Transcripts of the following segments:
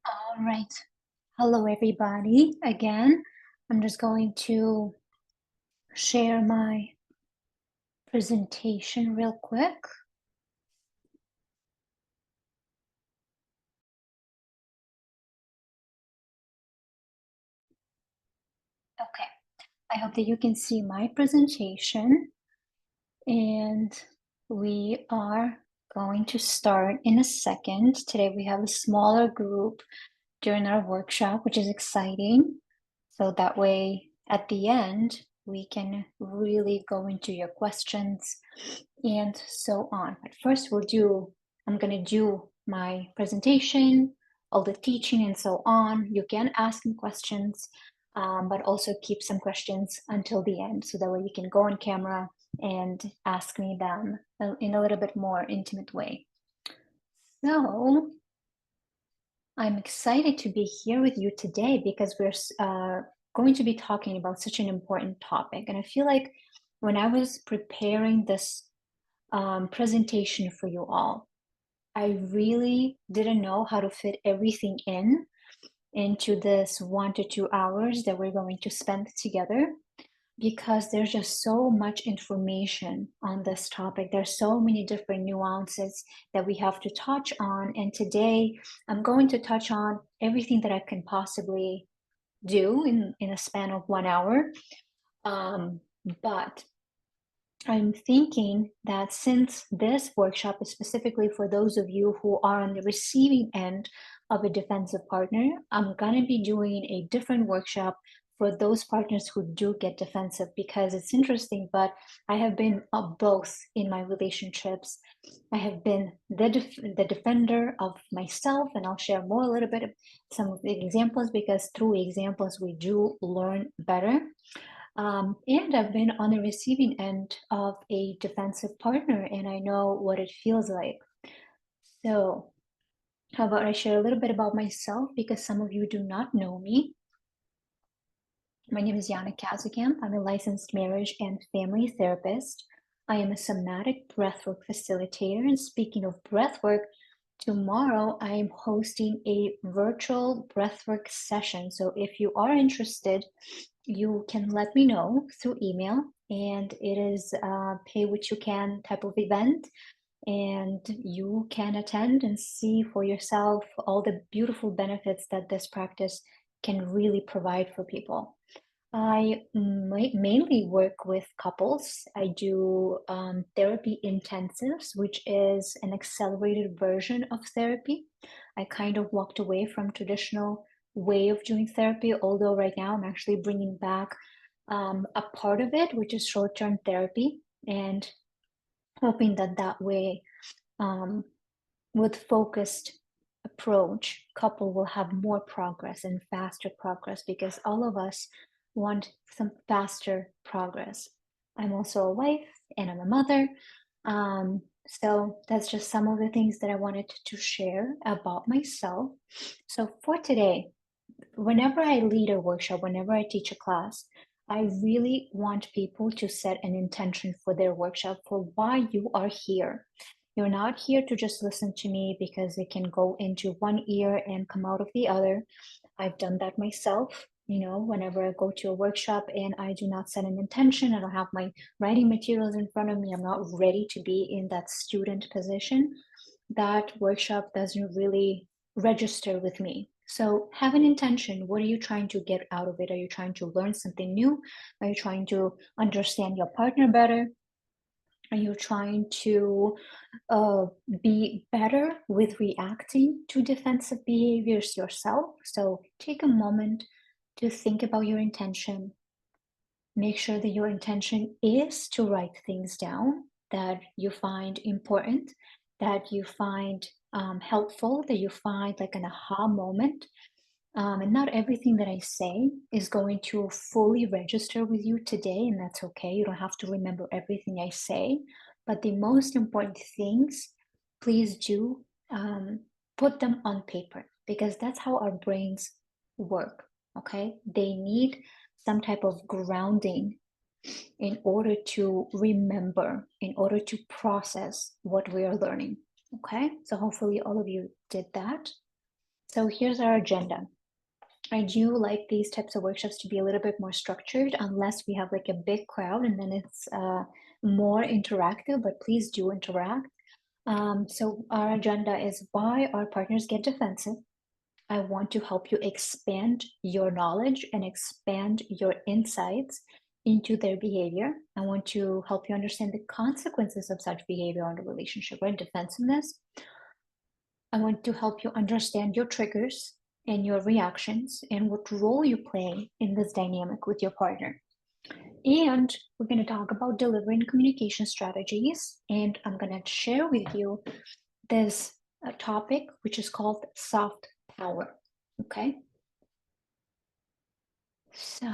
All right. Hello, everybody. Again, I'm just going to share my presentation real quick. Okay. I hope that you can see my presentation, and we are going to start in a second. Today, we have a smaller group during our workshop, which is exciting. So that way, at the end, we can really go into your questions and so on. But first, I'm going to do my presentation, all the teaching, and so on. You can ask me questions, but also keep some questions until the end so that way you can go on camera and ask me them in a little bit more intimate way. So, I'm excited to be here with you today because we're going to be talking about such an important topic. And I feel like when I was preparing this presentation for you all, I really didn't know how to fit everything into this 1 to 2 hours that we're going to spend together because there's just so much information on this topic. There's so many different nuances that we have to touch on. And today I'm going to touch on everything that I can possibly do in a span of 1 hour. But I'm thinking that since this workshop is specifically for those of you who are on the receiving end of a defensive partner, I'm going to be doing a different workshop for those partners who do get defensive because it's interesting, but I have been both in my relationships. I have been the defender of myself, and I'll share more a little bit of some of the examples because through examples we do learn better. And I've been on the receiving end of a defensive partner, and I know what it feels like. So, how about I share a little bit about myself because some of you do not know me. My name is Yana Kazekamp. I'm a licensed marriage and family therapist. I am a somatic breathwork facilitator. And speaking of breathwork, tomorrow I am hosting a virtual breathwork session. So if you are interested, you can let me know through email. And it is a pay what you can type of event. And you can attend and see for yourself all the beautiful benefits that this practice can really provide for people. I mainly work with couples. I do therapy intensives, which is an accelerated version of therapy. I kind of walked away from traditional way of doing therapy, although right now I'm actually bringing back a part of it, which is short-term therapy, and hoping that that way, um, with focused approach, couple will have more progress and faster progress because all of us want some faster progress. I'm also a wife and I'm a mother. So that's just some of the things that I wanted to share about myself. So for today, whenever I lead a workshop, whenever I teach a class, I really want people to set an intention for their workshop for why you are here. You're not here to just listen to me because it can go into one ear and come out of the other. I've done that myself. Whenever I go to a workshop and I do not set an intention, I don't have my writing materials in front of me, I'm not ready to be in that student position, that workshop doesn't really register with me. So have an intention. What are you trying to get out of it? Are you trying to learn something new? Are you trying to understand your partner better? Are you trying to be better with reacting to defensive behaviors yourself? So take a moment to think about your intention. Make sure that your intention is to write things down that you find important, that you find helpful, that you find like an aha moment. And not everything that I say is going to fully register with you today, and that's okay. You don't have to remember everything I say, but the most important things, please do put them on paper because that's how our brains work. Okay, they need some type of grounding in order to remember, in order to process what we are learning. Okay, so hopefully all of you did that. So here's our agenda. I do like these types of workshops to be a little bit more structured, unless we have like a big crowd and then it's more interactive, but please do interact. So our agenda is why our partners get defensive. I want to help you expand your knowledge and expand your insights into their behavior. I want to help you understand the consequences of such behavior on the relationship, right? Defensiveness. I want to help you understand your triggers and your reactions and what role you play in this dynamic with your partner. And we're going to talk about delivery and communication strategies. And I'm going to share with you this topic, which is called soft power. Okay. So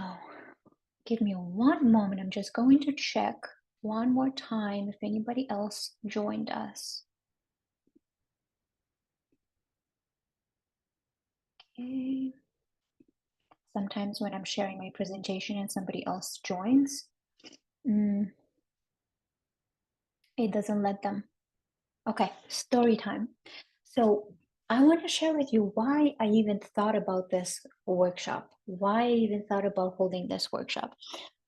give me one moment. I'm just going to check one more time if anybody else joined us. Okay. Sometimes when I'm sharing my presentation and somebody else joins, it doesn't let them. Okay, story time. So I want to share with you why I even thought about this workshop, why I even thought about holding this workshop.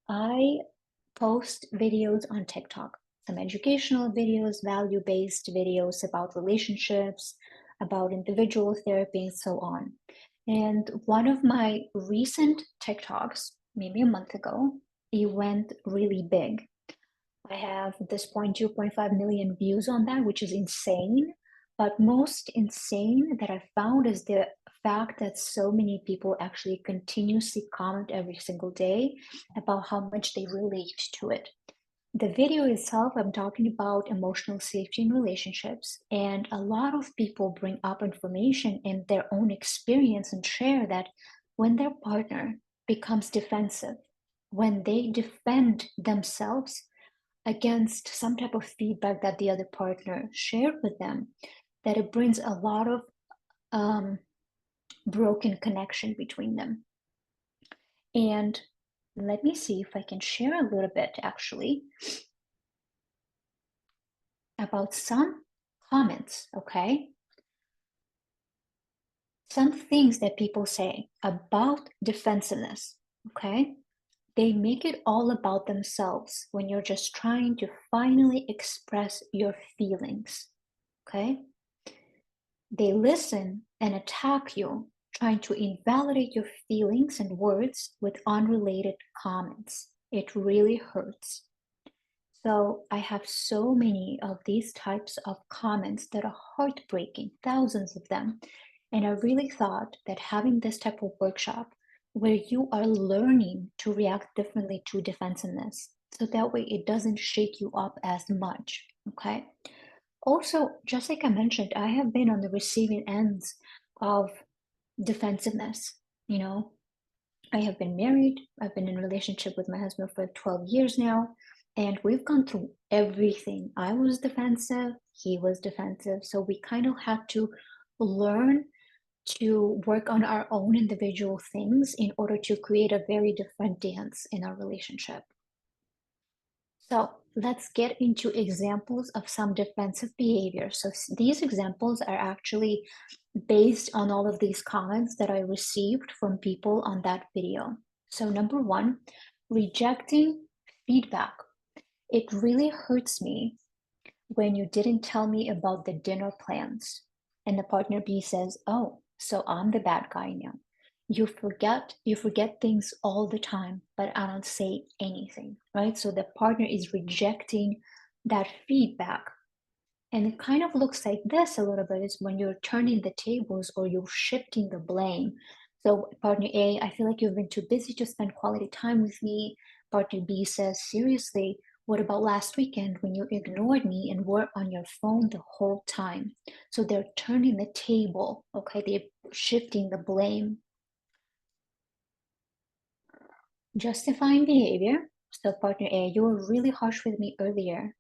I post videos on TikTok, some educational videos, value-based videos about relationships, about individual therapy, and so on. And one of my recent TikToks, maybe a month ago, it went really big. I have at this point 2.5 million views on that, which is insane. But most insane that I found is the fact that so many people actually continuously comment every single day about how much they relate to it. The video itself, I'm talking about emotional safety in relationships, and a lot of people bring up information in their own experience and share that when their partner becomes defensive, when they defend themselves against some type of feedback that the other partner shared with them, that it brings a lot of broken connection between them. And let me see if I can share a little bit actually about some comments, okay? Some things that people say about defensiveness, okay? They make it all about themselves when you're just trying to finally express your feelings, okay? They listen and attack you, trying to invalidate your feelings and words with unrelated comments. It really hurts. So I have so many of these types of comments that are heartbreaking, thousands of them. And I really thought that having this type of workshop where you are learning to react differently to defensiveness, so that way it doesn't shake you up as much, okay? Also, just like I mentioned, I have been on the receiving ends of defensiveness. You know, I have been married, I've been in a relationship with my husband for 12 years now, and we've gone through everything. I was defensive, he was defensive. So we kind of had to learn to work on our own individual things in order to create a very different dance in our relationship. So let's get into examples of some defensive behavior. So these examples are actually based on all of these comments that I received from people on that video. So number one, rejecting feedback. It really hurts me when you didn't tell me about the dinner plans and the partner B says, "Oh, so I'm the bad guy now. You forget things all the time, but I don't say anything," right? So the partner is rejecting that feedback. And it kind of looks like this a little bit is when you're turning the tables or you're shifting the blame. So partner A, "I feel like you've been too busy to spend quality time with me." Partner B says, "Seriously, what about last weekend when you ignored me and were on your phone the whole time?" So they're turning the table, okay? They're shifting the blame. Justifying behavior. So partner A, "You were really harsh with me earlier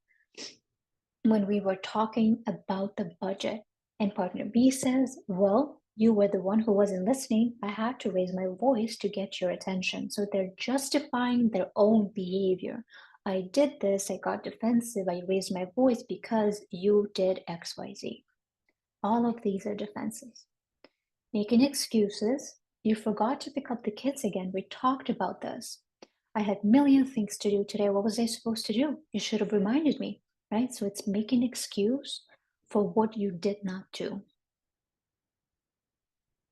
when we were talking about the budget." And partner B says, "Well, you were the one who wasn't listening. I had to raise my voice to get your attention." So they're justifying their own behavior. "I did this, I got defensive, I raised my voice because you did XYZ." All of these are defenses. Making excuses. You forgot to pick up the kids again. We talked about this. I had million things to do today. What was I supposed to do? You should have reminded me, right? So it's making excuse for what you did not do.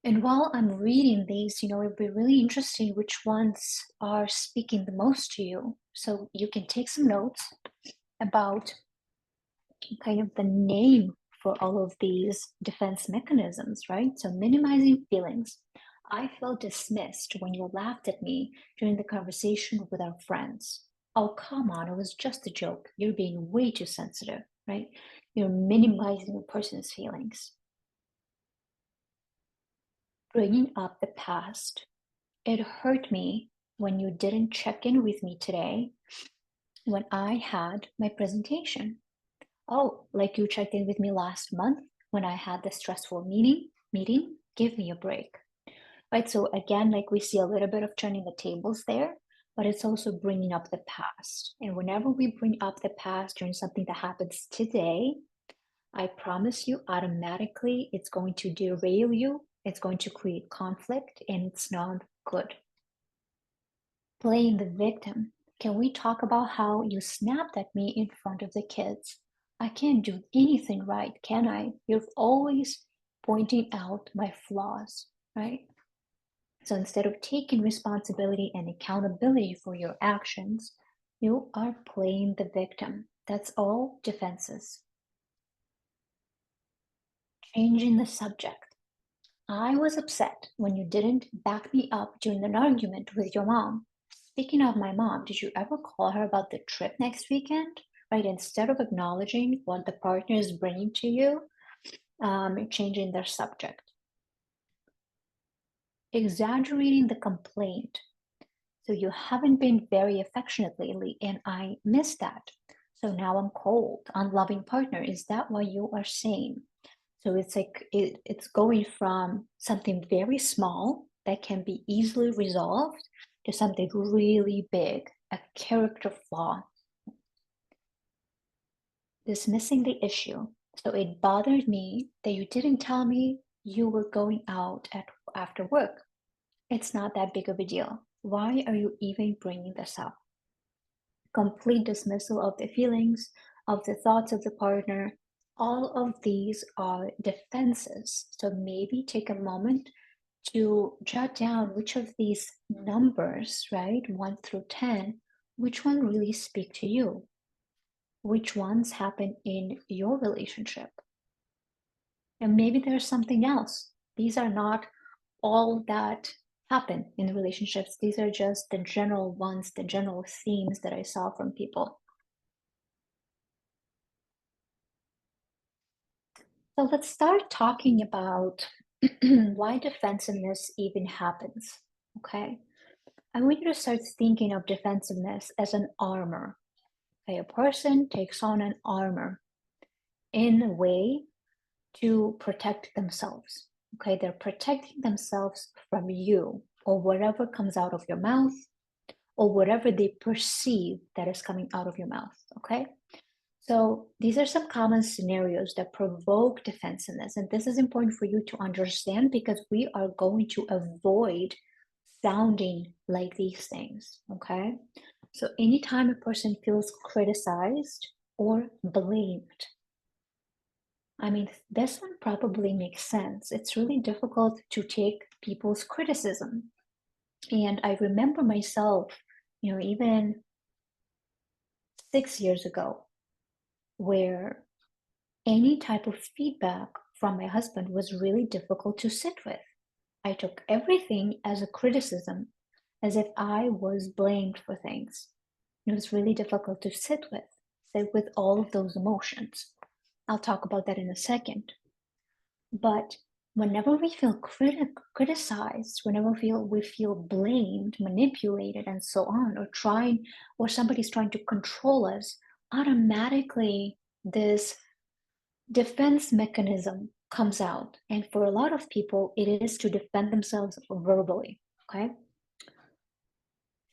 And while I'm reading these, it'd be really interesting which ones are speaking the most to you. So you can take some notes about kind of the name for all of these defense mechanisms, right? So minimizing feelings. I felt dismissed when you laughed at me during the conversation with our friends. Oh, come on, it was just a joke. You're being way too sensitive, right? You're minimizing a person's feelings. Bringing up the past. It hurt me when you didn't check in with me today when I had my presentation. Oh, like you checked in with me last month when I had the stressful meeting, give me a break. Right? So again, like we see a little bit of turning the tables there, but it's also bringing up the past. And whenever we bring up the past during something that happens today, I promise you automatically it's going to derail you, it's going to create conflict, and it's not good. Playing the victim. Can we talk about how you snapped at me in front of the kids? I can't do anything right, can I? You're always pointing out my flaws, right? So instead of taking responsibility and accountability for your actions, you are playing the victim. That's all defenses. Changing the subject. I was upset when you didn't back me up during an argument with your mom. Speaking of my mom, did you ever call her about the trip next weekend? Right, instead of acknowledging what the partner is bringing to you, changing their subject. Exaggerating the complaint. So you haven't been very affectionate lately, and I miss that. So now I'm cold, unloving partner. Is that what you are saying? So it's like it's going from something very small that can be easily resolved to something really big, a character flaw. Dismissing the issue. So it bothered me that you didn't tell me you were going out after work. It's not that big of a deal. Why are you even bringing this up? Complete dismissal of the feelings, of the thoughts of the partner. All of these are defenses. So maybe take a moment to jot down which of these numbers, right, 1 through 10, which one really speak to you? Which ones happen in your relationship? And maybe there's something else. These are not all that happen in relationships. These are just the general ones, the general themes that I saw from people. So let's start talking about why defensiveness even happens. Okay. I want you to start thinking of defensiveness as an armor. Okay, a person takes on an armor in a way to protect themselves. Okay, they're protecting themselves from you or whatever comes out of your mouth or whatever they perceive that is coming out of your mouth. Okay, so these are some common scenarios that provoke defensiveness. And this is important for you to understand because we are going to avoid sounding like these things. Okay, so anytime a person feels criticized or blamed, I mean, this one probably makes sense. It's really difficult to take people's criticism. And I remember myself, even 6 years ago, where any type of feedback from my husband was really difficult to sit with. I took everything as a criticism, as if I was blamed for things. It was really difficult to sit with all of those emotions. I'll talk about that in a second. But whenever we feel criticized, whenever we feel blamed, manipulated, and so on, or somebody's trying to control us, automatically this defense mechanism comes out. And for a lot of people, it is to defend themselves verbally. Okay.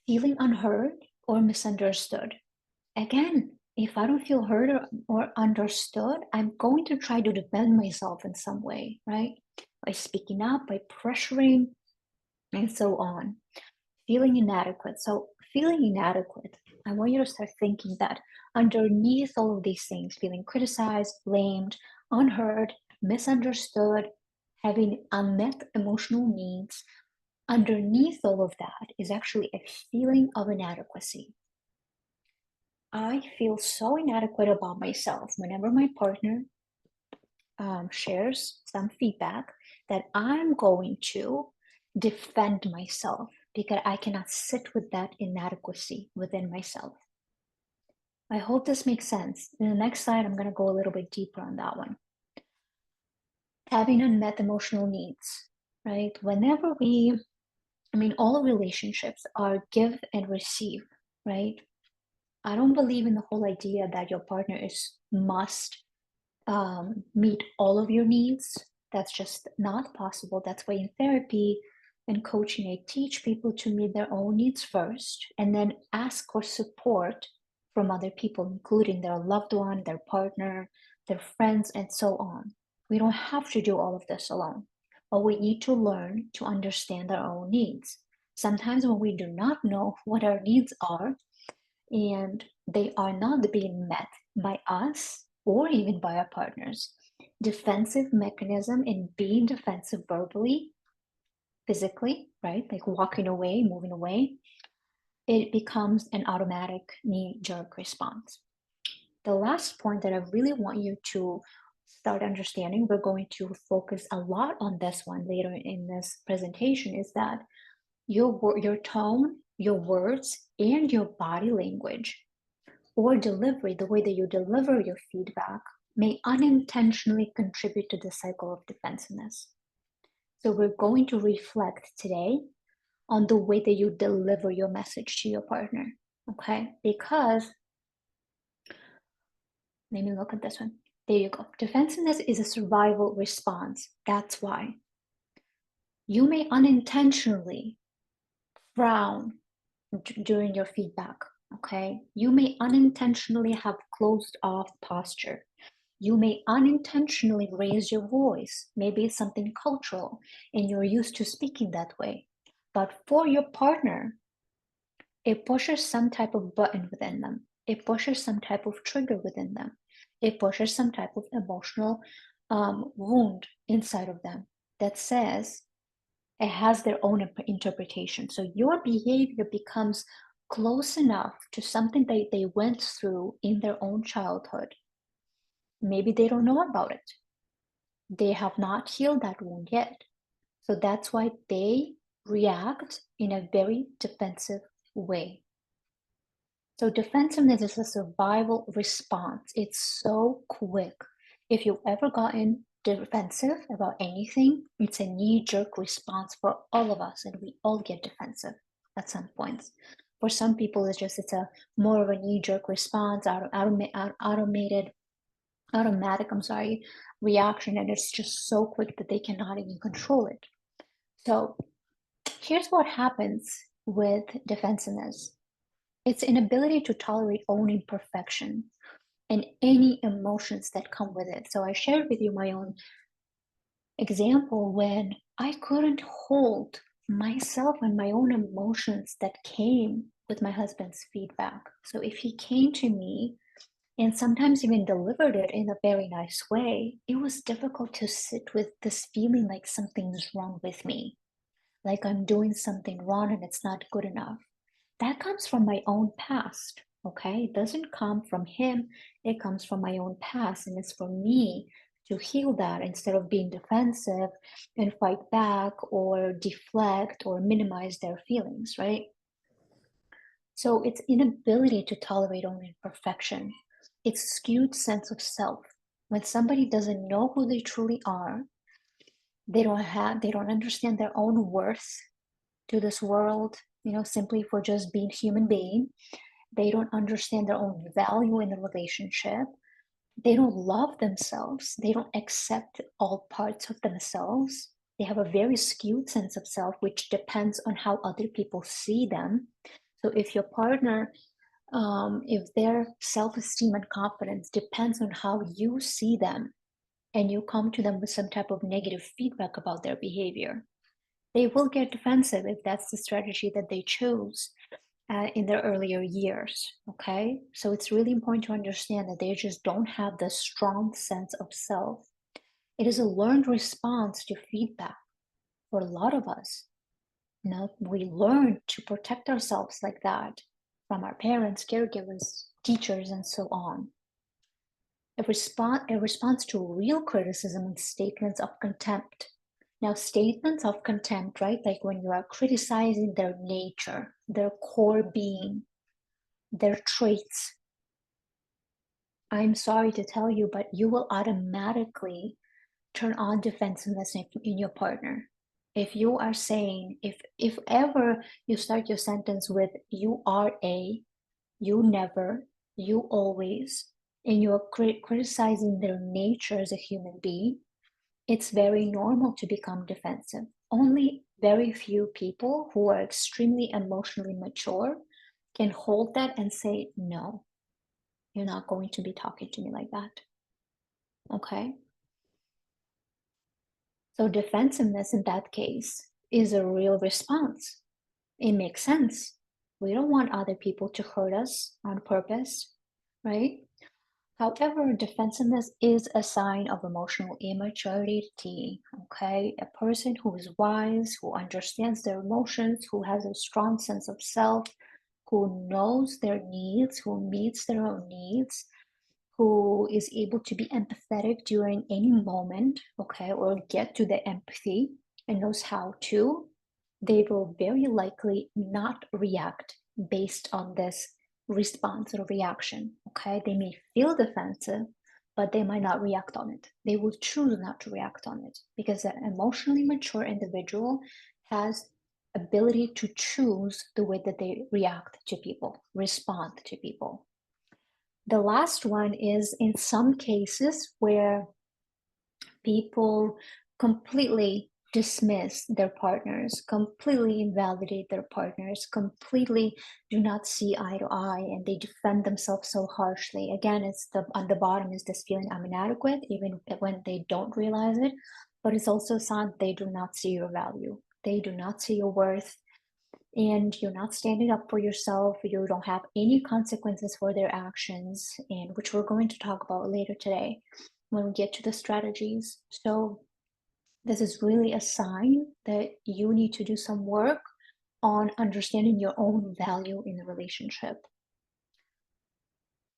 Feeling unheard or misunderstood. Again, if I don't feel heard or understood, I'm going to try to defend myself in some way, right? by speaking up, by pressuring, and so on. Feeling inadequate. So, feeling inadequate, I want you to start thinking that underneath all of these things, feeling criticized, blamed, unheard, misunderstood, having unmet emotional needs, underneath all of that is actually a feeling of inadequacy. I feel so inadequate about myself whenever my partner shares some feedback that I'm going to defend myself because I cannot sit with that inadequacy within myself. I hope this makes sense. In the next slide, I'm going to go a little bit deeper on that one. Having unmet emotional needs, right? Whenever all relationships are give and receive, right? I don't believe in the whole idea that your partner must meet all of your needs. That's just not possible. That's why in therapy and coaching, I teach people to meet their own needs first and then ask for support from other people, including their loved one, their partner, their friends, and so on. We don't have to do all of this alone, but we need to learn to understand our own needs. Sometimes when we do not know what our needs are and they are not being met by us or even by our partners, defensive mechanism in being defensive verbally, physically, right? Like walking away, moving away, it becomes an automatic knee-jerk response. The last point that I really want you to start understanding, we're going to focus a lot on this one later in this presentation, is that your tone, your words, and your body language or delivery, the way that you deliver your feedback, may unintentionally contribute to the cycle of defensiveness. So we're going to reflect today on the way that you deliver your message to your partner, okay? Because, let me look at this one. There you go. Defensiveness is a survival response. That's why. You may unintentionally frown during your feedback, okay? You may unintentionally have closed off posture. You may unintentionally raise your voice. Maybe it's something cultural and you're used to speaking that way. But for your partner, it pushes some type of button within them. It pushes some type of trigger within them. It pushes some type of emotional wound inside of them that says it has their own interpretation. So your behavior becomes close enough to something that they went through in their own childhood. Maybe they don't know about it. They have not healed that wound yet. So that's why they react in a very defensive way. So defensiveness is a survival response. It's so quick. If you've ever gotten defensive about anything, it's a knee-jerk response for all of us, and we all get defensive at some points. For some people, it's a more of a knee-jerk response, automatic reaction, and it's just so quick that they cannot even control it. So here's what happens with defensiveness. It's inability to tolerate own imperfection and any emotions that come with it. So I shared with you my own example when I couldn't hold myself and my own emotions that came with my husband's feedback. So if he came to me and sometimes even delivered it in a very nice way, it was difficult to sit with this feeling like something's wrong with me, like I'm doing something wrong and it's not good enough. That comes from my own past, okay? It doesn't come from him, it comes from my own past, and it's for me to heal that instead of being defensive and fight back or deflect or minimize their feelings, right? So it's inability to tolerate own imperfection. It's skewed sense of self. When somebody doesn't know who they truly are, they don't understand their own worth to this world, simply for just being human being. They don't understand their own value in the relationship. They don't love themselves. They don't accept all parts of themselves. They have a very skewed sense of self, which depends on how other people see them. So if your partner, if their self-esteem and confidence depends on how you see them, and you come to them with some type of negative feedback about their behavior, they will get defensive if that's the strategy that they chose in their earlier years. Okay, so it's really important to understand that they just don't have the strong sense of self. It is a learned response to feedback for a lot of us. We learn to protect ourselves like that from our parents, caregivers, teachers, and so on. A response to real criticism and statements of contempt. Now, statements of contempt, right? Like when you are criticizing their nature, their core being, their traits. I'm sorry to tell you, but you will automatically turn on defensiveness in your partner. If you are saying, if ever you start your sentence with you are a, you never, you always, and you're criticizing their nature as a human being, it's very normal to become defensive. Only very few people who are extremely emotionally mature can hold that and say, no, you're not going to be talking to me like that. Okay? So defensiveness in that case is a real response. It makes sense. We don't want other people to hurt us on purpose, right? However, defensiveness is a sign of emotional immaturity, okay? A person who is wise, who understands their emotions, who has a strong sense of self, who knows their needs, who meets their own needs, who is able to be empathetic during any moment, okay, or get to the empathy and knows how to, they will very likely not react based on this response or reaction, okay? They may feel defensive, but they might not react on it. They will choose not to react on it because an emotionally mature individual has ability to choose the way that they react to people, respond to people. The last one is in some cases where people completely dismiss their partners, completely invalidate their partners, completely do not see eye to eye, and they defend themselves so harshly. Again, it's on the bottom is this feeling I'm inadequate, even when they don't realize it, but it's also a sign they do not see your value. They do not see your worth, and you're not standing up for yourself. You don't have any consequences for their actions, and which we're going to talk about later today when we get to the strategies. So this is really a sign that you need to do some work on understanding your own value in the relationship.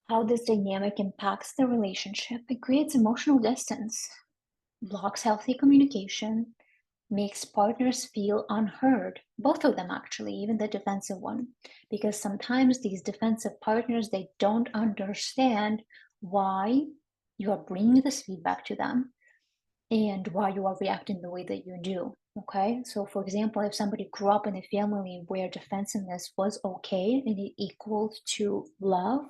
How this dynamic impacts the relationship: it creates emotional distance, blocks healthy communication, makes partners feel unheard, both of them actually, even the defensive one, because sometimes these defensive partners, they don't understand why you are bringing this feedback to them and why you are reacting the way that you do. Okay, so for example, if somebody grew up in a family where defensiveness was okay and it equaled to love,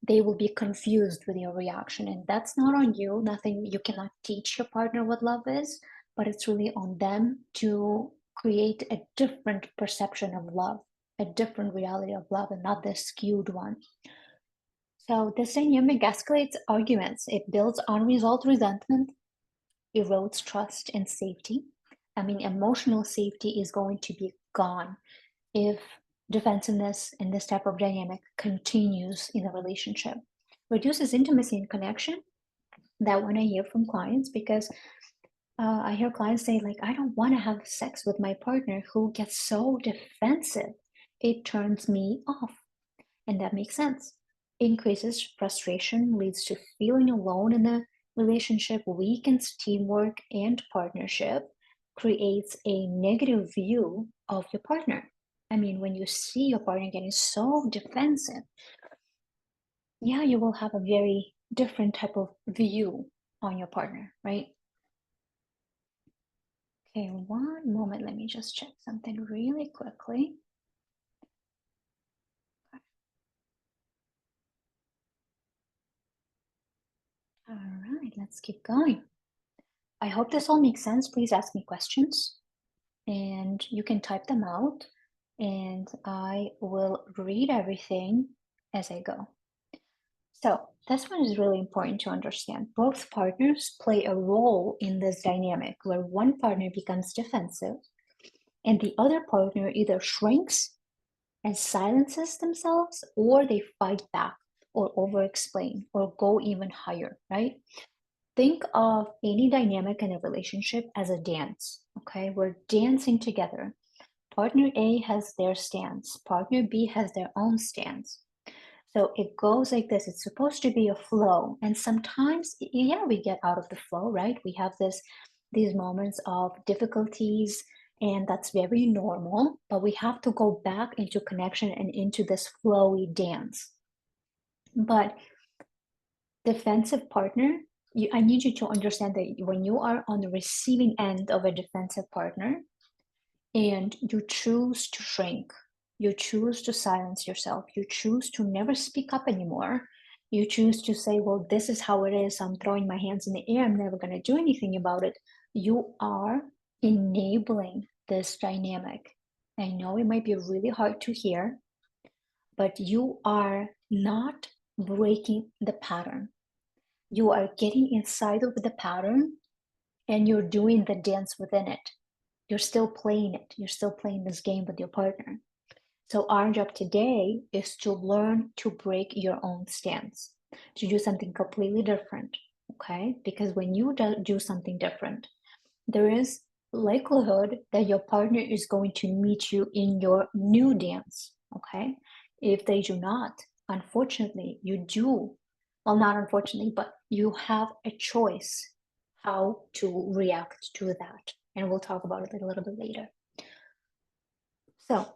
they will be confused with your reaction, and that's not on you. Nothing, you cannot teach your partner what love is, but it's really on them to create a different perception of love, a different reality of love, and not the skewed one. So this dynamic escalates arguments. It builds unresolved resentment, erodes trust and safety. I mean, emotional safety is going to be gone if defensiveness in this type of dynamic continues in a relationship. Reduces intimacy and connection. That one I hear from clients, because I hear clients say, like, I don't want to have sex with my partner who gets so defensive. It turns me off. And that makes sense. Increases frustration, leads to feeling alone in the relationship, weakens teamwork and partnership, creates a negative view of your partner. I mean, when you see your partner getting so defensive, yeah, you will have a very different type of view on your partner, right? Okay, one moment. Let me just check something really quickly. All right, let's keep going. I hope this all makes sense. Please ask me questions, and you can type them out, and I will read everything as I go. So this one is really important to understand. Both partners play a role in this dynamic where one partner becomes defensive and the other partner either shrinks and silences themselves, or they fight back or over explain or go even higher, right? Think of any dynamic in a relationship as a dance, okay? We're dancing together. Partner A has their stance, partner B has their own stance. So it goes like this. It's supposed to be a flow. And sometimes, yeah, we get out of the flow, right? We have these moments of difficulties, and that's very normal, but we have to go back into connection and into this flowy dance. But defensive partner, I need you to understand that when you are on the receiving end of a defensive partner, and you choose to shrink, you choose to silence yourself, you choose to never speak up anymore, you choose to say, well, this is how it is, I'm throwing my hands in the air, I'm never going to do anything about it. You are enabling this dynamic. I know it might be really hard to hear, but you are not breaking the pattern. You are getting inside of the pattern and you're doing the dance within it. You're still playing it. You're still playing this game with your partner. So our job today is to learn to break your own stance, to do something completely different, okay? Because when you do something different, there is likelihood that your partner is going to meet you in your new dance, okay? If they do not, unfortunately, you do, well, not unfortunately, but you have a choice how to react to that. And we'll talk about it a little bit later. So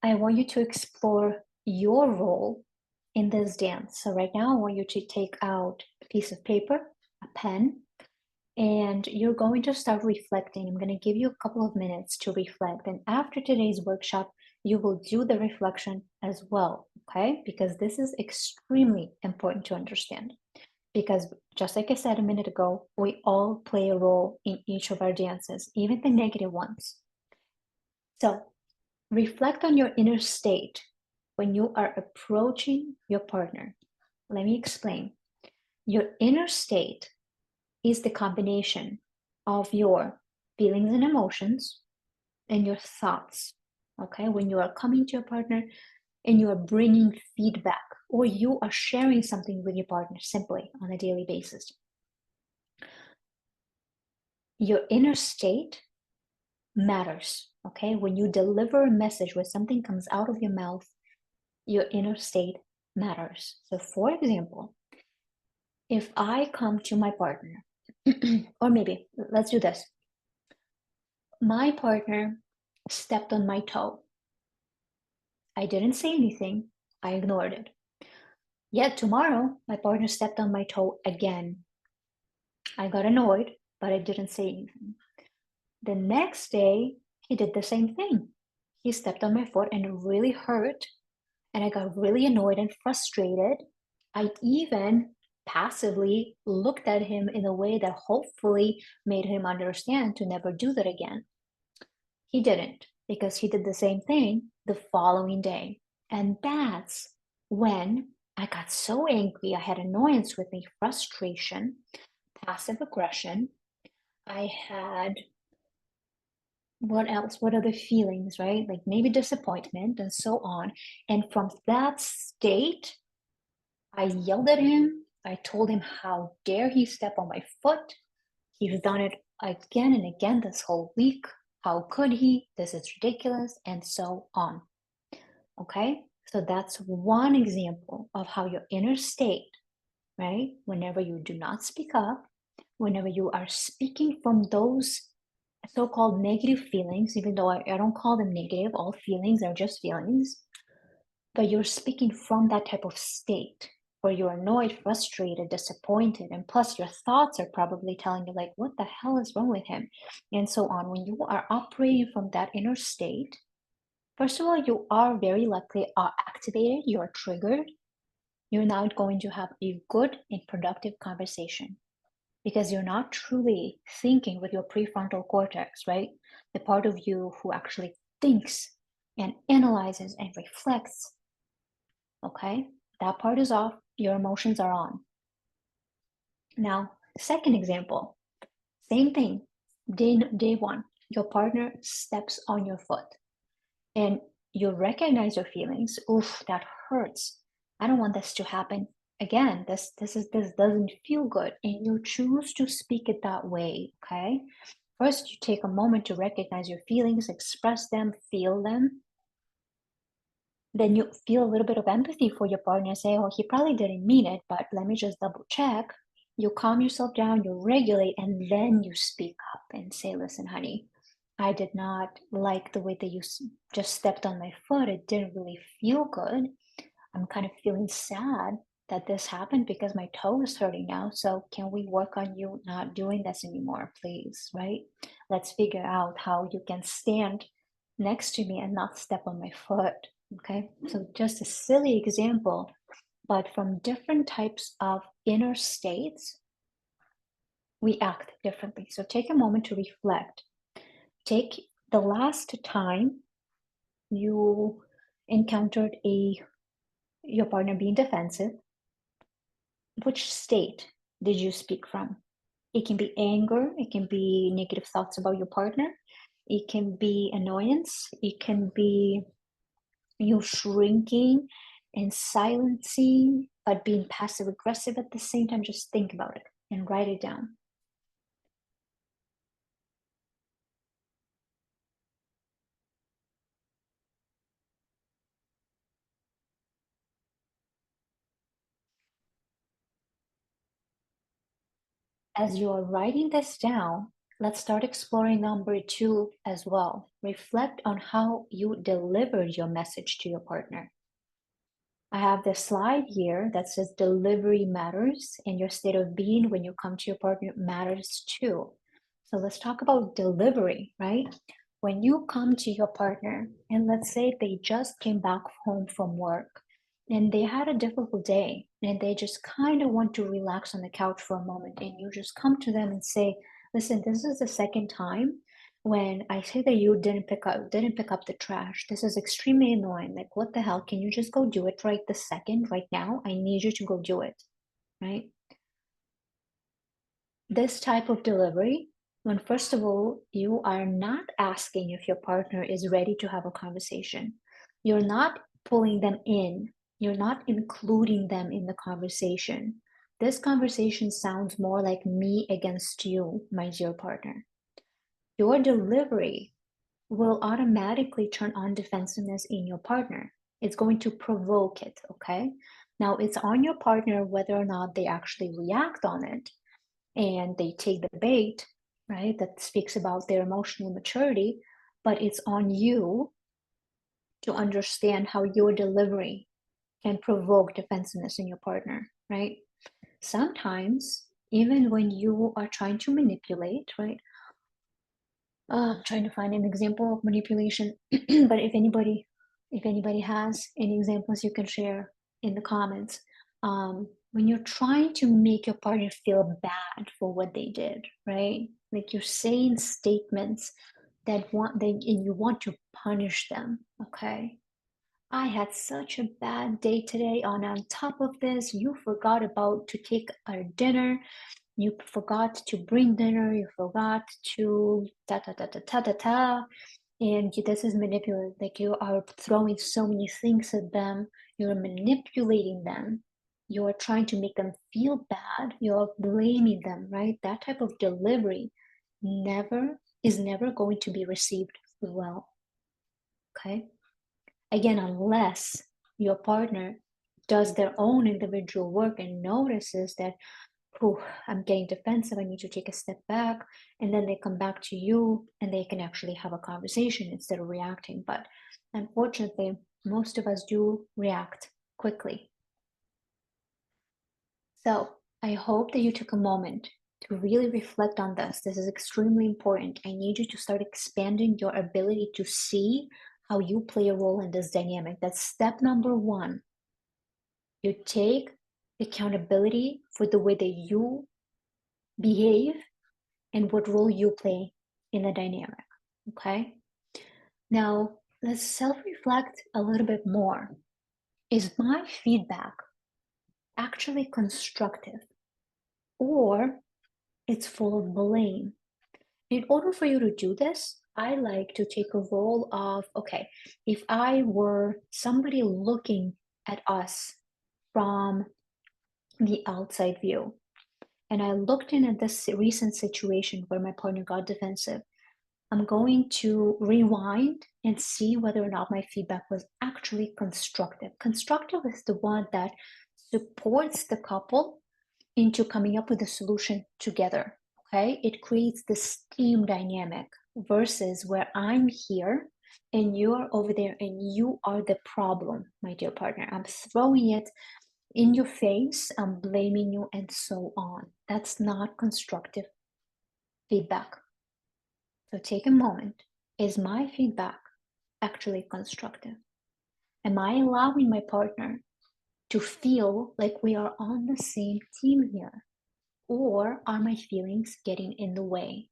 I want you to explore your role in this dance. So right now, I want you to take out a piece of paper, a pen, and you're going to start reflecting. I'm going to give you a couple of minutes to reflect. And after today's workshop, you will do the reflection as well, okay? Because this is extremely important to understand. Because just like I said a minute ago, we all play a role in each of our dances, even the negative ones. So reflect on your inner state when you are approaching your partner. Let me explain. Your inner state is the combination of your feelings and emotions and your thoughts. Okay, when you are coming to your partner and you are bringing feedback or you are sharing something with your partner simply on a daily basis, your inner state matters. Okay, when you deliver a message, when something comes out of your mouth, your inner state matters. So, for example, if I come to my partner, or maybe let's do this. My partner stepped on my toe. I didn't say anything, I ignored it. Yet tomorrow, my partner stepped on my toe again. I got annoyed, but I didn't say anything. The next day, he did the same thing. He stepped on my foot and it really hurt, and I got really annoyed and frustrated. I even passively looked at him in a way that hopefully made him understand to never do that again. He didn't, because he did the same thing the following day. And that's when I got so angry. I had annoyance with me, frustration, passive aggression. I had what else? What other feelings, right? Like maybe disappointment and so on. And from that state, I yelled at him. I told him how dare he step on my foot. He's done it again and again this whole week. How could he? This is ridiculous, and so on. Okay? So that's one example of how your inner state, right? Whenever you do not speak up, whenever you are speaking from those so-called negative feelings, even though I don't call them negative, all feelings are just feelings, but you're speaking from that type of state where you're annoyed, frustrated, disappointed, and plus your thoughts are probably telling you like, what the hell is wrong with him? And so on. When you are operating from that inner state, first of all, you are very likely activated, you're triggered. You're not going to have a good and productive conversation because you're not truly thinking with your prefrontal cortex, right? The part of you who actually thinks and analyzes and reflects. Okay? That part is off. Your emotions are on. Now, second example, same thing. Day one, your partner steps on your foot and you recognize your feelings. Oof, that hurts. I don't want this to happen again. This doesn't feel good. And you choose to speak it that way. Okay. First, you take a moment to recognize your feelings, express them, feel them. Then you feel a little bit of empathy for your partner and say, oh, he probably didn't mean it, but let me just double check. You calm yourself down, you regulate, and then you speak up and say, listen, honey, I did not like the way that you just stepped on my foot. It didn't really feel good. I'm kind of feeling sad that this happened because my toe is hurting now. So can we work on you not doing this anymore, please? Right? Let's figure out how you can stand next to me and not step on my foot. Okay. So just a silly example, but from different types of inner states, we act differently. So take a moment to reflect. Take the last time you encountered your partner being defensive, which state did you speak from? It can be anger, it can be negative thoughts about your partner, it can be annoyance, it can be you shrinking and silencing, but being passive aggressive at the same time. Just think about it and write it down. As you are writing this down, let's start exploring number two as well. Reflect on how you delivered your message to your partner. I have this slide here that says delivery matters, and your state of being when you come to your partner matters too. So let's talk about delivery, right? When you come to your partner, and let's say they just came back home from work and they had a difficult day and they just kind of want to relax on the couch for a moment, and you just come to them and say, listen, this is the second time when I say that you didn't pick up the trash. This is extremely annoying. Like, what the hell? Can you just go do it right this second, right now? I need you to go do it, right? This type of delivery, when first of all, you are not asking if your partner is ready to have a conversation. You're not pulling them in. You're not including them in the conversation. This conversation sounds more like me against you, my dear partner. Your delivery will automatically turn on defensiveness in your partner. It's going to provoke it, okay? Now it's on your partner whether or not they actually react on it and they take the bait, right? That speaks about their emotional maturity, but it's on you to understand how your delivery can provoke defensiveness in your partner, right? Sometimes, even when you are trying to manipulate, right? I'm trying to find an example of manipulation, but if anybody has any examples, you can share in the comments. When you're trying to make your partner feel bad for what they did, right? Like you're saying statements and you want to punish them. Okay, I had such a bad day today. On top of this, you forgot about to take our dinner, you forgot to bring dinner, you forgot to ta ta ta ta ta ta ta, and this is manipulative. Like you are throwing so many things at them, you're manipulating them, you're trying to make them feel bad, you're blaming them, right? That type of delivery never going to be received well. Okay, again, unless your partner does their own individual work and notices that, oh, I'm getting defensive, I need to take a step back, and then they come back to you and they can actually have a conversation instead of reacting. But unfortunately, most of us do react quickly. So I hope that you took a moment to really reflect on this. This is extremely important. I need you to start expanding your ability to see how you play a role in this dynamic. That's step number one. You take accountability for the way that you behave and what role you play in the dynamic. Okay. Now let's self reflect a little bit more. is my feedback actually constructive, or it's full of blame? In order for you to do this, I like to take a role of, okay, if I were somebody looking at us from the outside view, and I looked in at this recent situation where my partner got defensive, I'm going to rewind and see whether or not my feedback was actually constructive. Constructive is the one that supports the couple into coming up with a solution together. Okay, it creates this team dynamic versus where I'm here and you're over there and you are the problem, my dear partner. I'm throwing it in your face, I'm blaming you, and so on. That's not constructive feedback. So take a moment. Is my feedback actually constructive? Am I allowing my partner to feel like we are on the same team here? Or are my feelings getting in the way?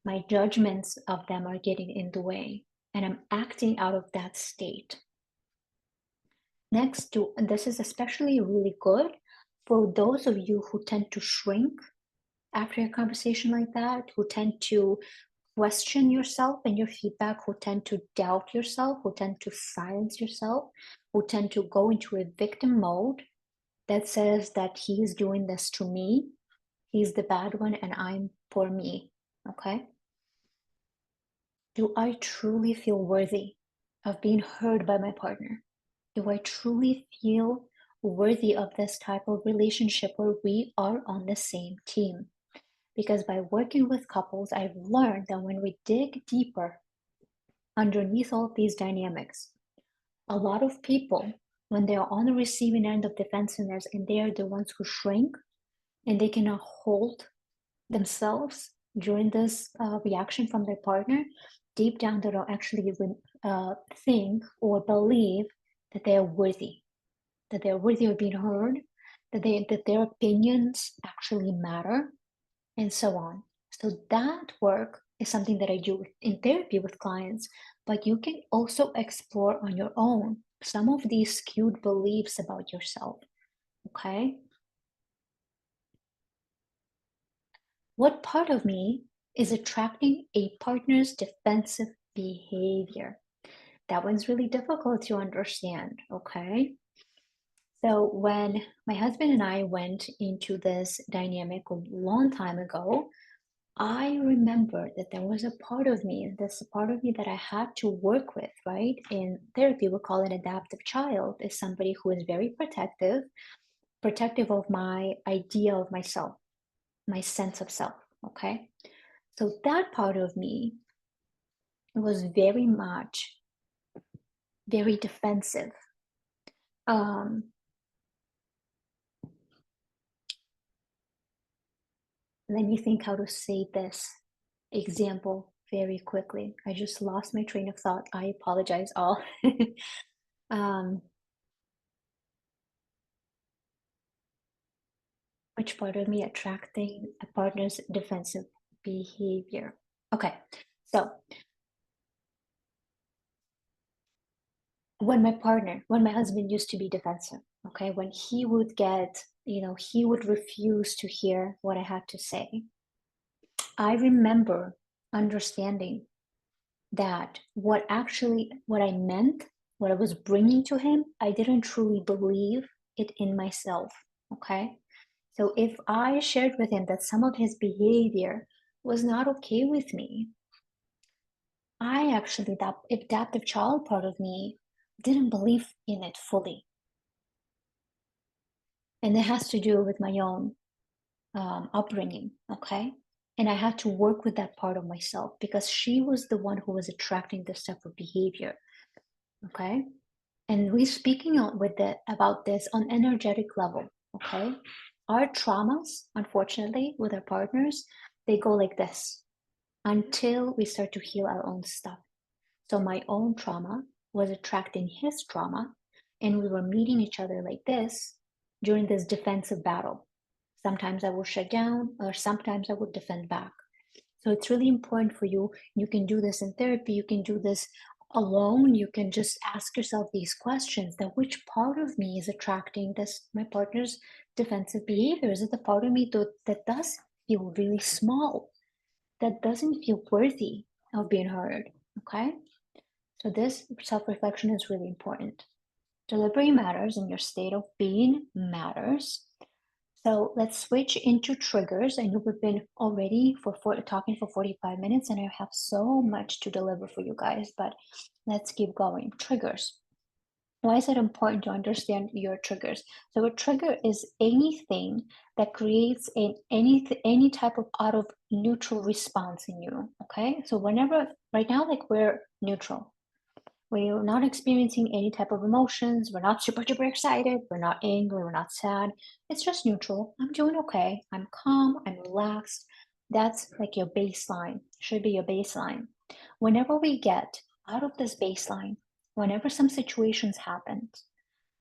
My judgments of them are getting in the way, and I'm acting out of that state. Next, this is especially really good for those of you who tend to shrink after a conversation like that, who tend to question yourself and your feedback, who tend to doubt yourself, who tend to silence yourself, who tend to go into a victim mode that says that he is doing this to me, he's the bad one, and I'm for me. Okay? Do I truly feel worthy of being heard by my partner? Do I truly feel worthy of this type of relationship where we are on the same team? Because by working with couples, I've learned that when we dig deeper underneath all of these dynamics, a lot of people, when they are on the receiving end of defensiveness and they are the ones who shrink and they cannot hold themselves during this reaction from their partner, deep down they don't actually think or believe that they are worthy, that they're worthy of being heard, that their opinions actually matter, and so on. So that work is something that I do in therapy with clients, but you can also explore on your own some of these skewed beliefs about yourself. Okay? What part of me is attracting a partner's defensive behavior? That one's really difficult to understand. Okay? So when my husband and I went into this dynamic a long time ago, I remember that there was a part of me, this part of me that I had to work with, right? In therapy, we call it adaptive child, is somebody who is very protective of my idea of myself, my sense of self, okay? So that part of me was very much, very defensive. Um, Let me think how to say this example very quickly. I just lost my train of thought. I apologize all. um, which part of me attracting a partner's defensive behavior? Okay, so when my husband used to be defensive, okay, when he would get, he would refuse to hear what I had to say, I remember understanding that what I meant, what I was bringing to him, I didn't truly believe it in myself. Okay. So if I shared with him that some of his behavior was not okay with me, I actually, that adaptive child part of me didn't believe in it fully. And it has to do with my own upbringing. Okay. And I had to work with that part of myself because she was the one who was attracting this type of behavior. Okay. And we're speaking about this on energetic level. Okay. Our traumas, unfortunately, with our partners, they go like this until we start to heal our own stuff. So my own trauma was attracting his trauma, and we were meeting each other like this during this defensive battle. Sometimes I will shut down, or sometimes I would defend back. So it's really important for you. You can do this in therapy, you can do this alone, you can just ask yourself these questions: that which part of me is attracting this my partner's defensive behavior? Is it the part of me that does feel really small, that doesn't feel worthy of being heard? Okay, so this self-reflection is really important. Delivery matters and your state of being matters. So let's switch into triggers. I know we've been already talking for 45 minutes and I have so much to deliver for you guys, but let's keep going. Triggers. Why is it important to understand your triggers? So a trigger is anything that creates any type of out of neutral response in you. Okay. So whenever right now, like we're neutral. We're not experiencing any type of emotions. We're not super duper excited. We're not angry. We're not sad. It's just neutral. I'm doing okay. I'm calm. I'm relaxed. That's like your baseline, should be your baseline. Whenever we get out of this baseline, whenever some situations happen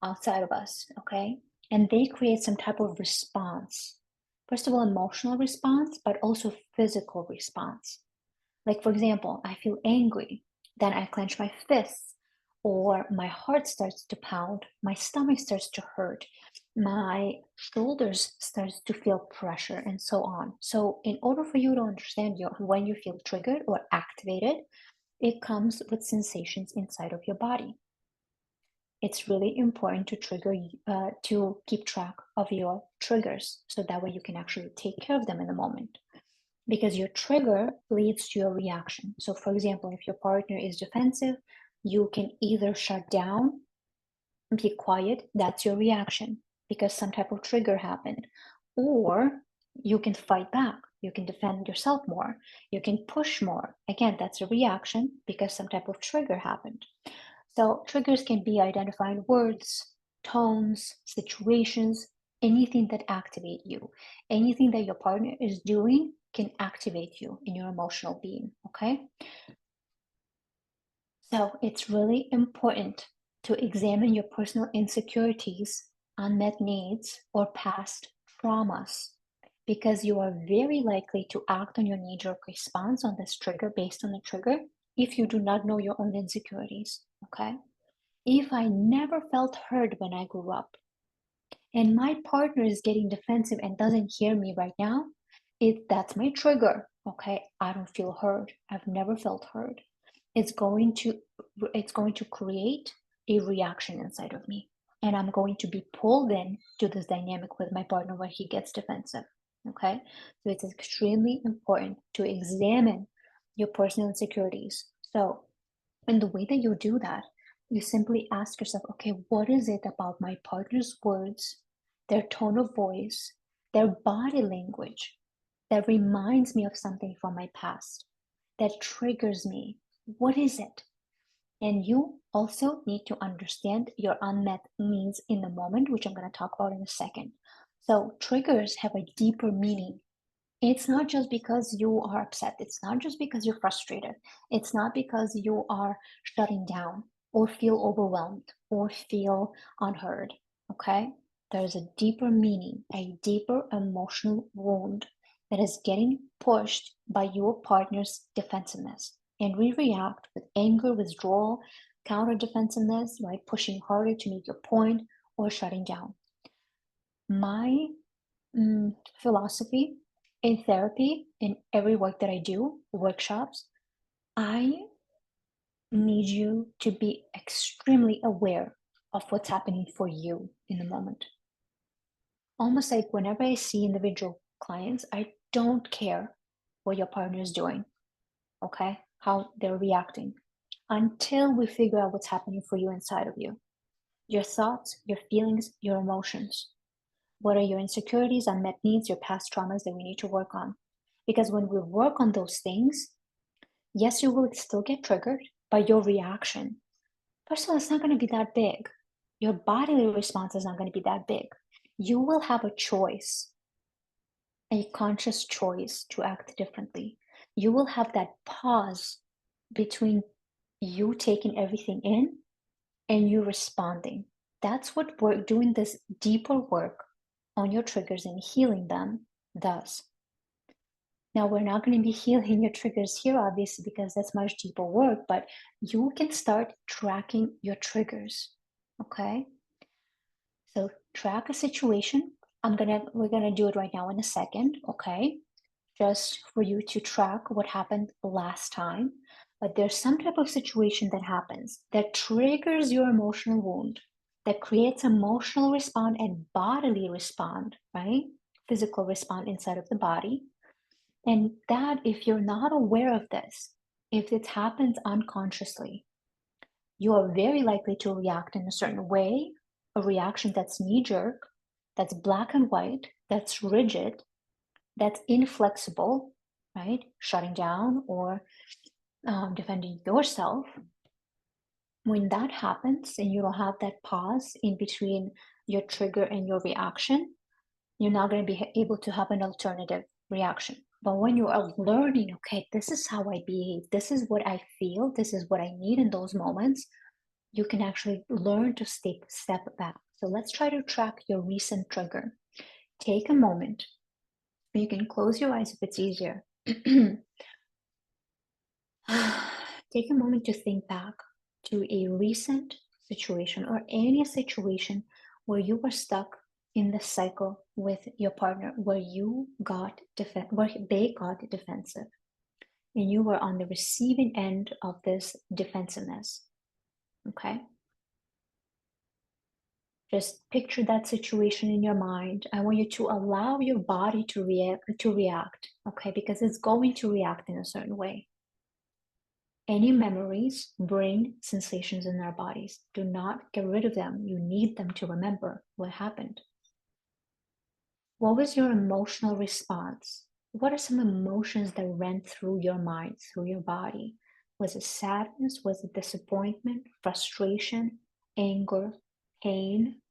outside of us, okay, and they create some type of response, first of all, emotional response, but also physical response. Like, for example, I feel angry, then I clench my fists, or my heart starts to pound, my stomach starts to hurt, my shoulders starts to feel pressure, and so on. So, in order for you to understand when you feel triggered or activated, it comes with sensations inside of your body. It's really important to keep track of your triggers so that way you can actually take care of them in the moment, because your trigger leads to your reaction. So, for example, if your partner is defensive, you can either shut down, be quiet, that's your reaction because some type of trigger happened, or you can fight back, you can defend yourself more, you can push more. Again, that's a reaction because some type of trigger happened. So, triggers can be identifying words, tones, situations, anything that activate you. Anything that your partner is doing can activate you in your emotional being, okay? So, it's really important to examine your personal insecurities, unmet needs, or past traumas, because you are very likely to act on your knee-jerk response on this trigger based on the trigger if you do not know your own insecurities, okay? If I never felt heard when I grew up, and my partner is getting defensive and doesn't hear me right now, that's my trigger. Okay, I don't feel heard. I've never felt heard. It's going to it's going to create a reaction inside of me, and I'm going to be pulled in to this dynamic with my partner where he gets defensive. Okay, so it's extremely important to examine your personal insecurities. So, and the way that you do that, you simply ask yourself, okay, what is it about my partner's words, their tone of voice, their body language that reminds me of something from my past, that triggers me? What is it? And you also need to understand your unmet needs in the moment, which I'm going to talk about in a second. So, triggers have a deeper meaning. It's not just because you are upset. It's not just because you're frustrated. It's not because you are shutting down or feel overwhelmed or feel unheard. Okay? There's a deeper meaning, a deeper emotional wound that is getting pushed by your partner's defensiveness. And we react with anger, withdrawal, counter defensiveness, right? Pushing harder to make your point or shutting down. My philosophy in therapy, in every work that I do, workshops, I need you to be extremely aware of what's happening for you in the moment. Almost like whenever I see individual clients, I don't care what your partner is doing, okay? How they're reacting until we figure out what's happening for you inside of you. Your thoughts, your feelings, your emotions. What are your insecurities, unmet needs, your past traumas that we need to work on? Because when we work on those things, yes, you will still get triggered, but your reaction, first of all, it's not going to be that big. Your bodily response is not going to be that big. You will have a choice, a conscious choice to act differently. You will have that pause between you taking everything in and you responding. That's what work, doing this deeper work on your triggers and healing them does. Now, we're not going to be healing your triggers here, obviously, because that's much deeper work, but you can start tracking your triggers. Okay. So track a situation. We're gonna do it right now in a second, okay? Just for you to track what happened last time. But there's some type of situation that happens that triggers your emotional wound, that creates emotional response and bodily response, right? Physical response inside of the body. And that, if you're not aware of this, if it happens unconsciously, you are very likely to react in a certain way, a reaction that's knee jerk, that's black and white, that's rigid, that's inflexible, right? Shutting down or defending yourself. When that happens and you don't have that pause in between your trigger and your reaction, you're not going to be able to have an alternative reaction. But when you are learning, okay, this is how I behave, this is what I feel, this is what I need in those moments, you can actually learn to step back. So let's try to track your recent trigger. Take a moment. You can close your eyes if it's easier. Take a moment to think back to a recent situation or any situation where you were stuck in the cycle with your partner, where where they got defensive, and you were on the receiving end of this defensiveness. Okay. Just picture that situation in your mind. I want you to allow your body to react, okay? Because it's going to react in a certain way. Any memories bring sensations in our bodies. Do not get rid of them. You need them to remember what happened. What was your emotional response? What are some emotions that ran through your mind, through your body? Was it sadness? Was it disappointment, frustration, anger, pain,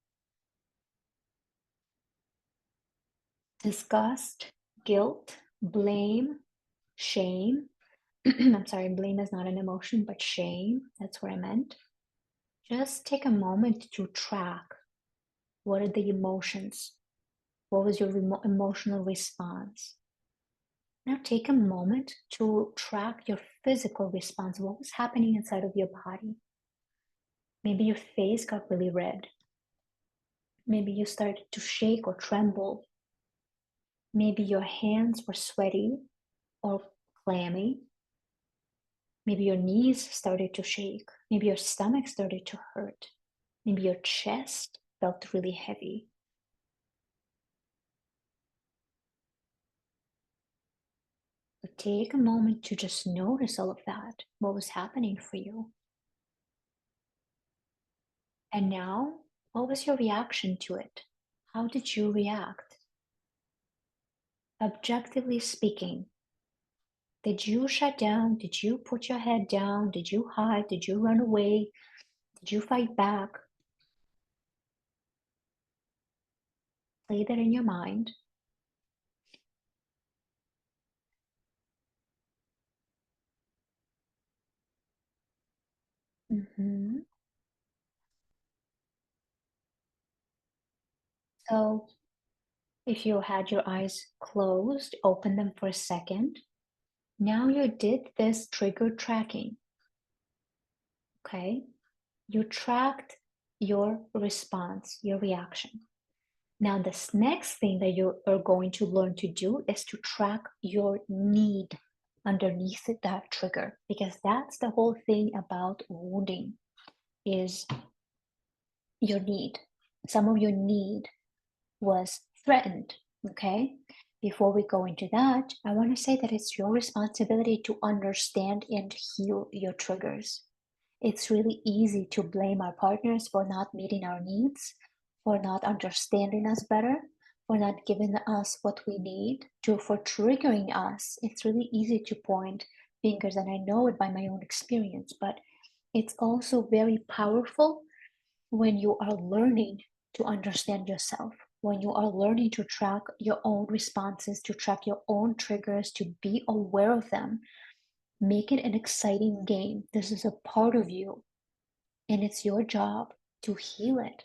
disgust, guilt, blame, shame? I'm sorry, blame is not an emotion, but shame, that's what I meant. Just take a moment to track what are the emotions. What was your emotional response? Now take a moment to track your physical response. What was happening inside of your body? Maybe your face got really red. Maybe you started to shake or tremble. Maybe your hands were sweaty or clammy. Maybe your knees started to shake. Maybe your stomach started to hurt. Maybe your chest felt really heavy. But take a moment to just notice all of that, what was happening for you. And now, what was your reaction to it? How did you react? Objectively speaking, did you shut down? Did you put your head down? Did you hide? Did you run away? Did you fight back? Play that in your mind. Mm-hmm. So, if you had your eyes closed, open them for a second. Now you did this trigger tracking, okay? You tracked your response, your reaction. Now, this next thing that you are going to learn to do is to track your need underneath that trigger, because that's the whole thing about wounding is your need. Some of your need was threatened, okay? Before we go into that, I want to say that it's your responsibility to understand and heal your triggers. It's really easy to blame our partners for not meeting our needs, for not understanding us better, for not giving us what we need, for triggering us. It's really easy to point fingers, and I know it by my own experience, but it's also very powerful when you are learning to understand yourself, when you are learning to track your own responses, to track your own triggers, to be aware of them. Make it an exciting game. This is a part of you, and it's your job to heal it.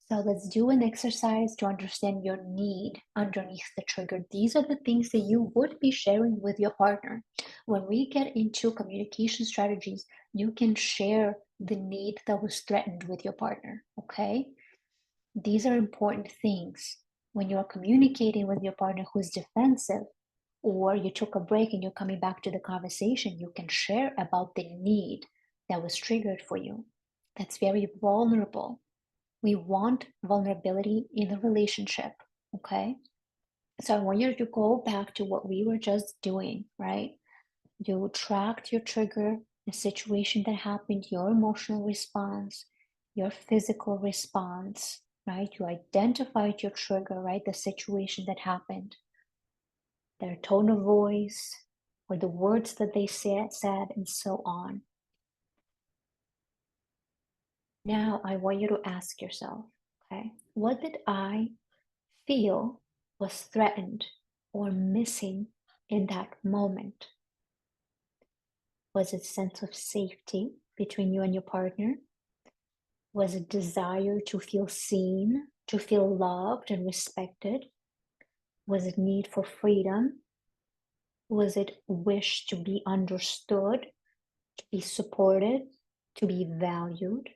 So let's do an exercise to understand your need underneath the trigger. These are the things that you would be sharing with your partner. When we get into communication strategies, you can share the need that was threatened with your partner, okay? These are important things. When you're communicating with your partner who's defensive, or you took a break and you're coming back to the conversation, you can share about the need that was triggered for you. That's very vulnerable. We want vulnerability in the relationship, okay? So I want you to go back to what we were just doing, right? You tracked your trigger, the situation that happened, your emotional response, your physical response, right? You identified your trigger, right? The situation that happened, their tone of voice, or the words that they said, and so on. Now I want you to ask yourself, okay, what did I feel was threatened or missing in that moment? Was it sense of safety between you and your partner? Was it desire to feel seen, to feel loved and respected? Was it need for freedom? Was it wish to be understood, to be supported, to be valued?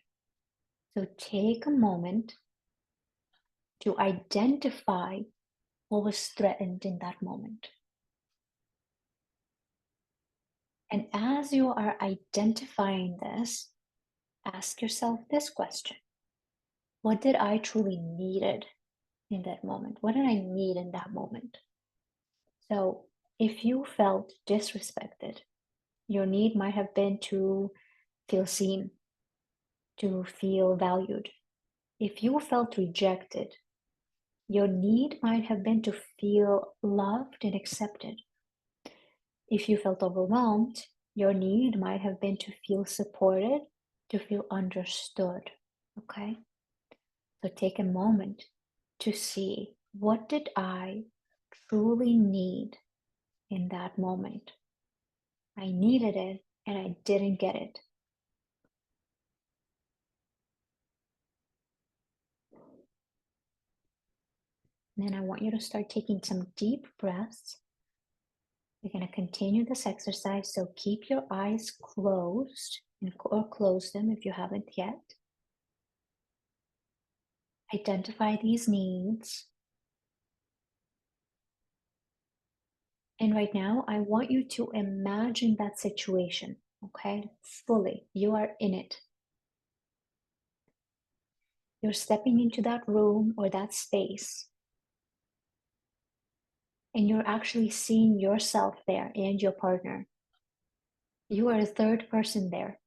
So take a moment to identify what was threatened in that moment. And as you are identifying this, ask yourself this question. What did I truly needed in that moment? What did I need in that moment? So if you felt disrespected, your need might have been to feel seen, to feel valued. If you felt rejected, your need might have been to feel loved and accepted. If you felt overwhelmed, your need might have been to feel supported, to feel understood. Okay? So take a moment to see, what did I truly need in that moment? I needed it and I didn't get it. And then I want you to start taking some deep breaths. We're going to continue this exercise, so keep your eyes closed or close them if you haven't yet. Identify these needs. And right now, I want you to imagine that situation, okay? Fully. You are in it. You're stepping into that room or that space, and you're actually seeing yourself there and your partner. You are a third person there.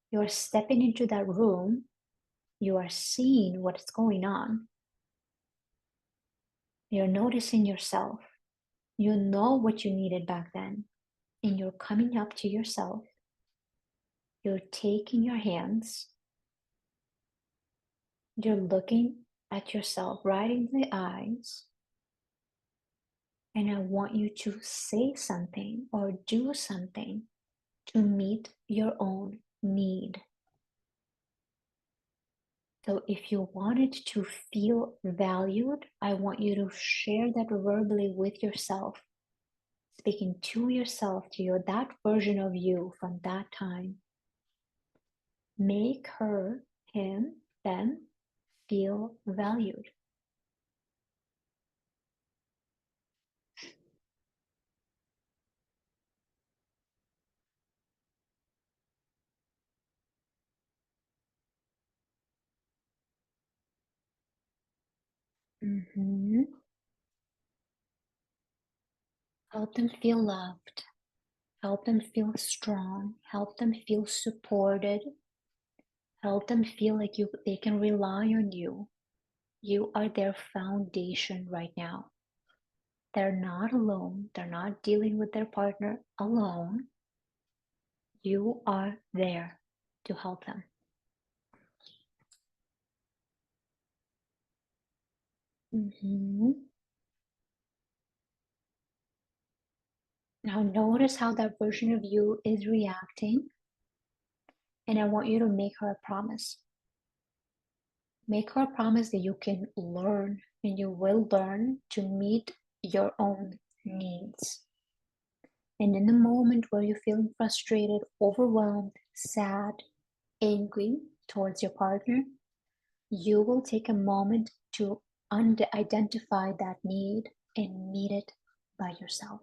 You are stepping into that room. You are seeing what's going on. You're noticing yourself. You know what you needed back then, and you're coming up to yourself. You're taking your hands. You're looking at yourself right in the eyes. And I want you to say something or do something to meet your own need. So if you wanted to feel valued, I want you to share that verbally with yourself, speaking to yourself, to that version of you from that time. Make her, him, them feel valued. Help them feel loved. Help them feel strong. Help them feel supported. Help them feel like they can rely on you. You are their foundation right now. They're not alone. They're not dealing with their partner alone. You are there to help them. Now notice how that version of you is reacting. And I want you to make her a promise. Make her a promise that you can learn and you will learn to meet your own needs. And in the moment where you're feeling frustrated, overwhelmed, sad, angry towards your partner, you will take a moment to identify that need and meet it by yourself.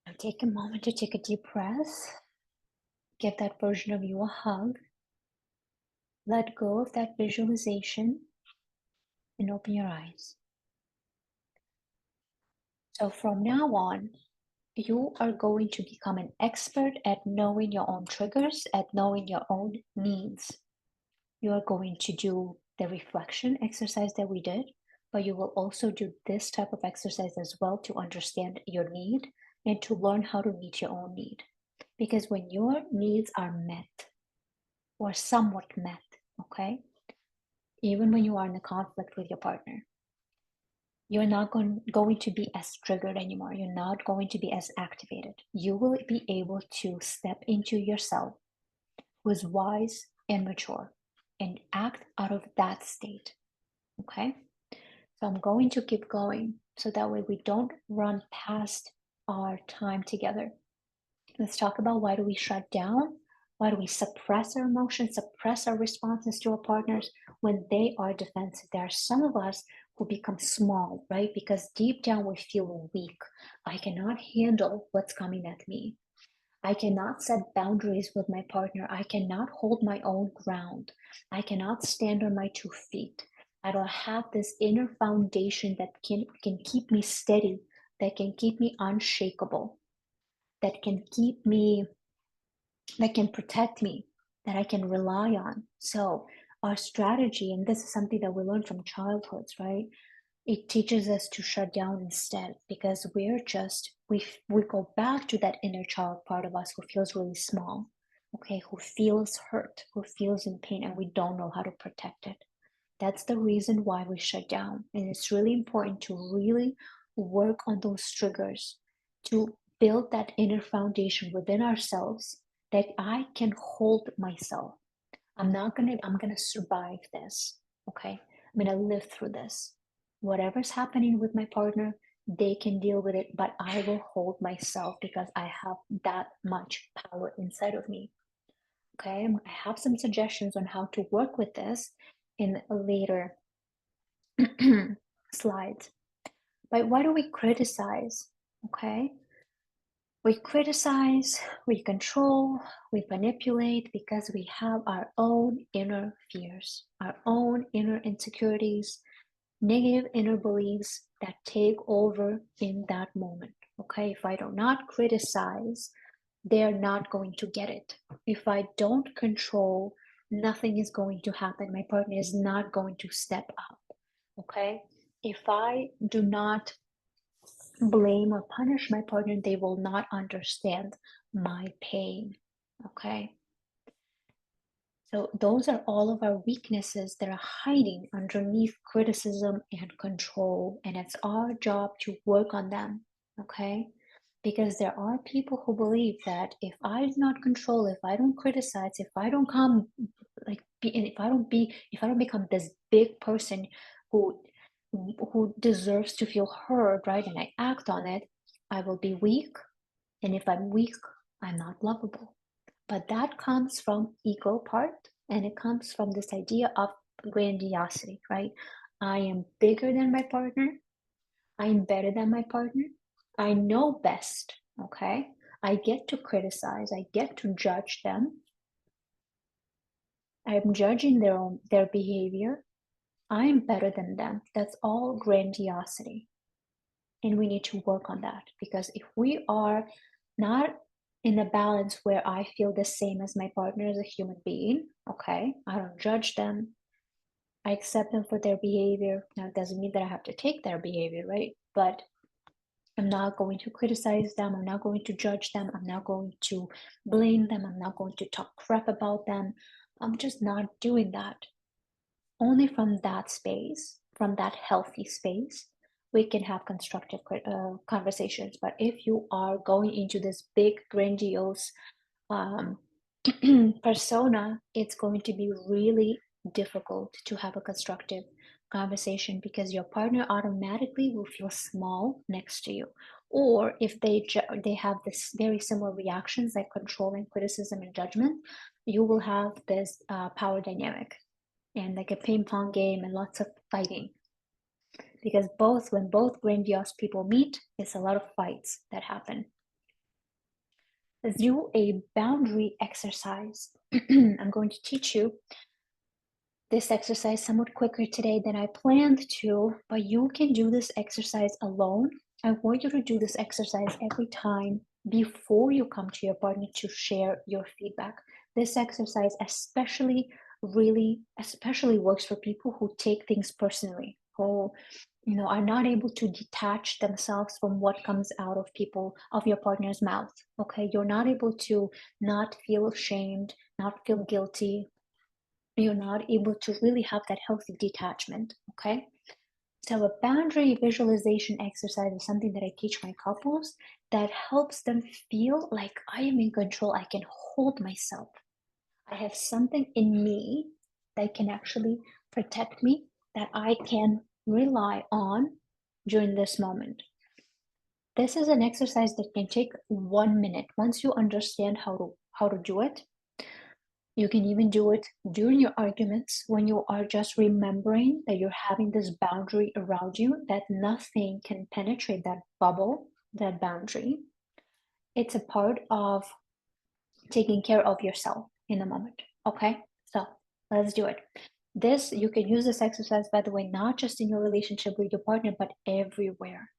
Now take a moment to take a deep breath, give that version of you a hug, let go of that visualization, and open your eyes. So from now on, you are going to become an expert at knowing your own triggers, at knowing your own needs. You are going to do the reflection exercise that we did, but you will also do this type of exercise as well to understand your need and to learn how to meet your own need. Because when your needs are met or somewhat met, okay, even when you are in a conflict with your partner, you're not going to be as triggered anymore. You're not going to be as activated. You will be able to step into yourself who is wise and mature and act out of that state. Okay? So I'm going to keep going so that way we don't run past our time together. Let's talk about why do we shut down? Why do we suppress our emotions, suppress our responses to our partners when they are defensive? There are some of us who become small, right? Because deep down we feel weak. I cannot handle what's coming at me. I cannot set boundaries with my partner. I cannot hold my own ground. I cannot stand on my 2 feet. I don't have this inner foundation that can keep me steady, that can keep me unshakable, that can keep me, that can protect me, that I can rely on. So, our strategy, and this is something that we learn from childhoods, right? It teaches us to shut down instead because we go back to that inner child part of us who feels really small, okay, who feels hurt, who feels in pain, and we don't know how to protect it. That's the reason why we shut down. And it's really important to really work on those triggers to build that inner foundation within ourselves that I can hold myself. I'm gonna survive this. Okay. I'm gonna live through this. Whatever's happening with my partner, they can deal with it, but I will hold myself because I have that much power inside of me. Okay. I have some suggestions on how to work with this in later slides. But why do we criticize? Okay. We criticize, we control, we manipulate because we have our own inner fears, our own inner insecurities, negative inner beliefs that take over in that moment. Okay, if I do not criticize, they're not going to get it. If I don't control, nothing is going to happen. My partner is not going to step up. Okay, if I do not blame or punish my partner, they will not understand my pain. Okay. So, those are all of our weaknesses that are hiding underneath criticism and control. And it's our job to work on them. Okay. Because there are people who believe that if I do not control, if I don't criticize, if I don't come, like, if I don't become this big person who who deserves to feel heard, right? And I act on it, I will be weak. And if I'm weak, I'm not lovable. But that comes from ego part and it comes from this idea of grandiosity, right? I am bigger than my partner. I am better than my partner. I know best, okay? I get to criticize, I get to judge them. I'm judging their behavior. I am better than them. That's all grandiosity. And we need to work on that because if we are not in a balance where I feel the same as my partner as a human being, okay, I don't judge them, I accept them for their behavior. Now, it doesn't mean that I have to take their behavior, right? But I'm not going to criticize them. I'm not going to judge them. I'm not going to blame them. I'm not going to talk crap about them. I'm just not doing that. Only from that space, from that healthy space, we can have constructive conversations. But if you are going into this big, grandiose um, persona, it's going to be really difficult to have a constructive conversation because your partner automatically will feel small next to you. Or if they have this very similar reactions like controlling criticism and judgment, you will have this power dynamic and like a ping pong game and lots of fighting. Because when both grandiose people meet, it's a lot of fights that happen. Let's do a boundary exercise. I'm going to teach you this exercise somewhat quicker today than I planned to, but you can do this exercise alone. I want you to do this exercise every time before you come to your partner to share your feedback. This exercise especially works for people who take things personally, who are not able to detach themselves from what comes out of your partner's mouth. Okay, you're not able to not feel ashamed, not feel guilty. You're not able to really have that healthy detachment. Okay, so a boundary visualization exercise is something that I teach my couples that helps them feel like I am in control. I can hold myself. I have something in me that can actually protect me, that I can rely on during this moment. This is an exercise that can take 1 minute. Once you understand how to do it, you can even do it during your arguments when you are just remembering that you're having this boundary around you, that nothing can penetrate that bubble, that boundary. It's a part of taking care of yourself in the moment. Okay, so let's do it. You can use this exercise, by the way, not just in your relationship with your partner, but everywhere.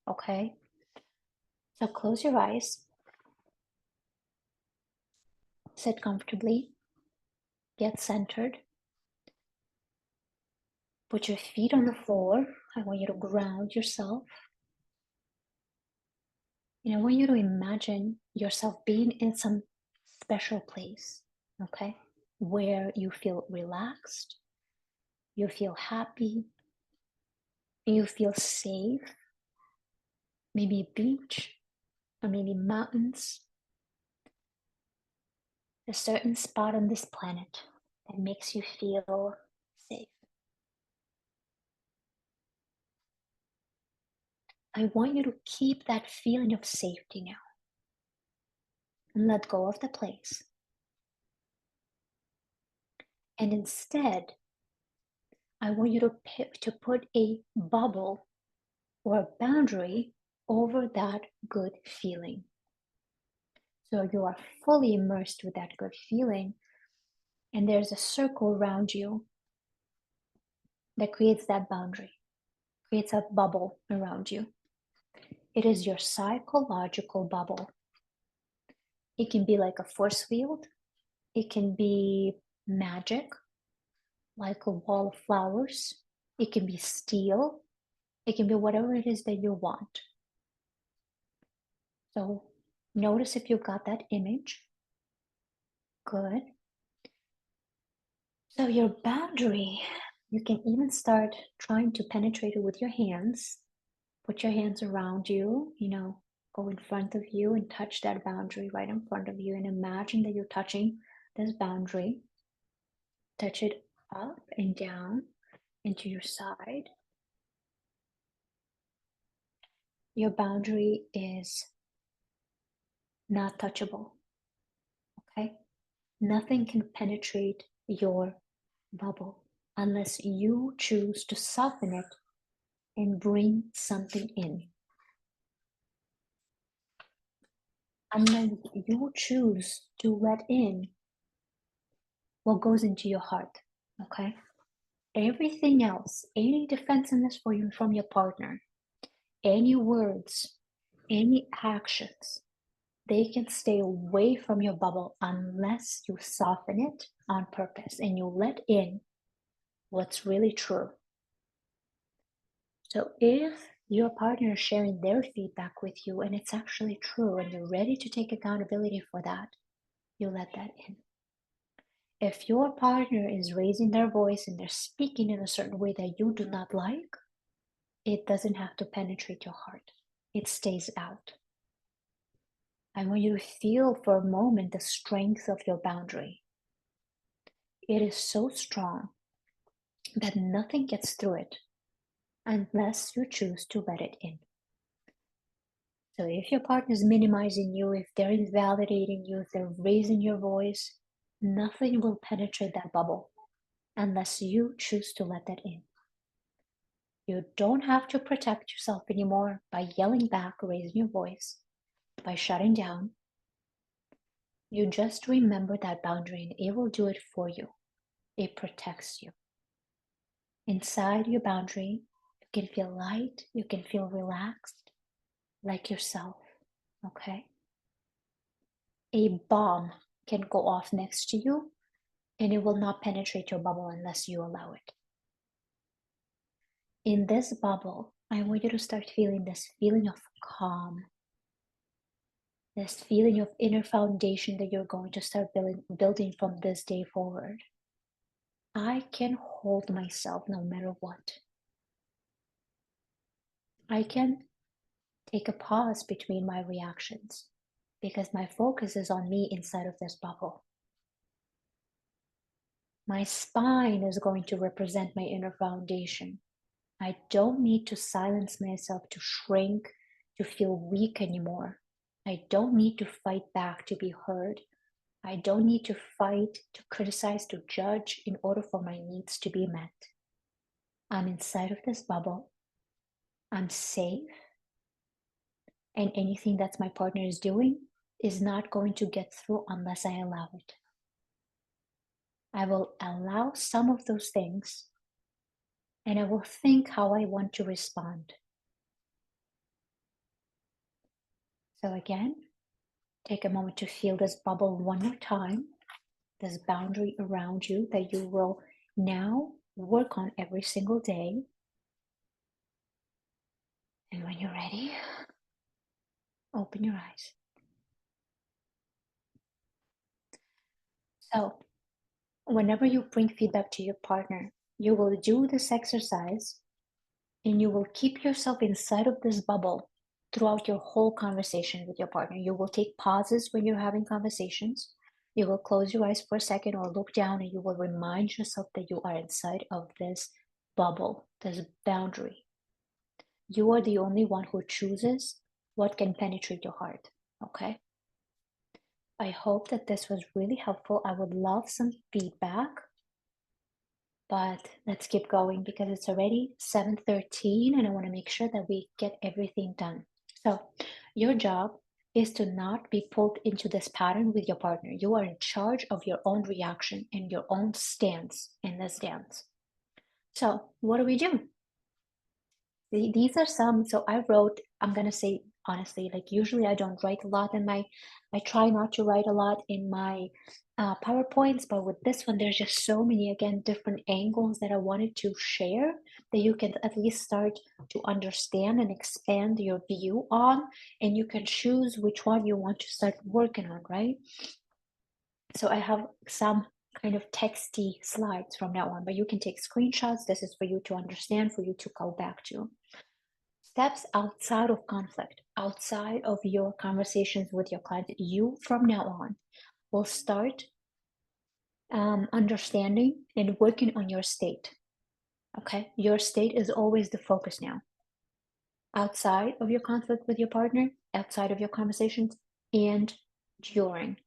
Okay, so close your eyes, sit comfortably, get centered, put your feet on the floor. I want you to ground yourself. I want you to imagine yourself being in some special place, okay, where you feel relaxed, you feel happy, you feel safe, maybe a beach or maybe mountains, a certain spot on this planet that makes you feel safe. I want you to keep that feeling of safety now and let go of the place. And instead, I want you to put a bubble or a boundary over that good feeling. So you are fully immersed with that good feeling, and there's a circle around you that creates that boundary, creates a bubble around you. It is your psychological bubble. It can be like a force field, it can be magic, like a wall of flowers, it can be steel, it can be whatever it is that you want. So notice if you got that image. Good. So your boundary, you can even start trying to penetrate it with your hands. Put your hands around you, go in front of you and touch that boundary right in front of you and imagine that you're touching this boundary. Touch it up and down into your side. Your boundary is not touchable, okay? Nothing can penetrate your bubble unless you choose to soften it and bring something in. Unless you choose to let in what goes into your heart, okay? Everything else, any defensiveness for you from your partner, any words, any actions, they can stay away from your bubble unless you soften it on purpose and you let in what's really true. So if your partner is sharing their feedback with you and it's actually true and you're ready to take accountability for that, you let that in. If your partner is raising their voice and they're speaking in a certain way that you do not like, it doesn't have to penetrate your heart. It stays out. I want you to feel for a moment the strength of your boundary. It is so strong that nothing gets through it unless you choose to let it in. So if your partner is minimizing you, if they're invalidating you, if they're raising your voice, nothing will penetrate that bubble unless you choose to let that in. You don't have to protect yourself anymore by yelling back, raising your voice, by shutting down. You just remember that boundary and it will do it for you. It protects you. Inside your boundary, you can feel light, you can feel relaxed, like yourself, okay? A bomb can go off next to you and it will not penetrate your bubble unless you allow it. In this bubble, I want you to start feeling this feeling of calm, this feeling of inner foundation that you're going to start building from this day forward. I can hold myself no matter what. I can take a pause between my reactions because my focus is on me inside of this bubble. My spine is going to represent my inner foundation. I don't need to silence myself, to shrink, to feel weak anymore. I don't need to fight back to be heard. I don't need to fight, to criticize, to judge in order for my needs to be met. I'm inside of this bubble. I'm safe. And anything that my partner is doing is not going to get through unless I allow it. I will allow some of those things and I will think how I want to respond. So again, take a moment to feel this bubble one more time, this boundary around you that you will now work on every single day. And when you're ready, open your eyes. So, whenever you bring feedback to your partner, you will do this exercise and you will keep yourself inside of this bubble throughout your whole conversation with your partner. You will take pauses when you're having conversations. You will close your eyes for a second or look down and you will remind yourself that you are inside of this bubble, this boundary. You are the only one who chooses what can penetrate your heart, okay? I hope that this was really helpful. I would love some feedback, but let's keep going because it's already 7:13 and I want to make sure that we get everything done. So your job is to not be pulled into this pattern with your partner. You are in charge of your own reaction and your own stance in this dance. So what do we do? These are some, so I wrote, I'm gonna say honestly, like usually I don't write a lot in my, I try not to write a lot in my PowerPoints, but with this one, there's just so many, again, different angles that I wanted to share that you can at least start to understand and expand your view on, and you can choose which one you want to start working on, right? So I have some kind of texty slides from now on, but you can take screenshots. This is for you to understand, for you to go back to. Steps outside of conflict, outside of your conversations with your client, you from now on will start understanding and working on your state. Okay, your state is always the focus now. Outside of your conflict with your partner, outside of your conversations, and during.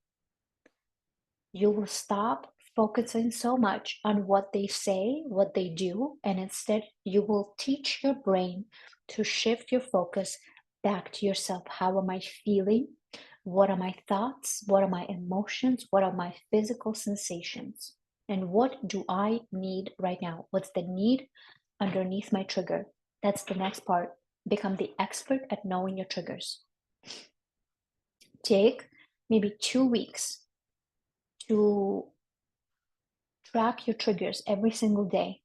You will stop focusing so much on what they say, what they do, and instead you will teach your brain to shift your focus back to yourself. How am I feeling? What are my thoughts? What are my emotions? What are my physical sensations? And what do I need right now? What's the need underneath my trigger? That's the next part. Become the expert at knowing your triggers. Take maybe 2 weeks to track your triggers every single day.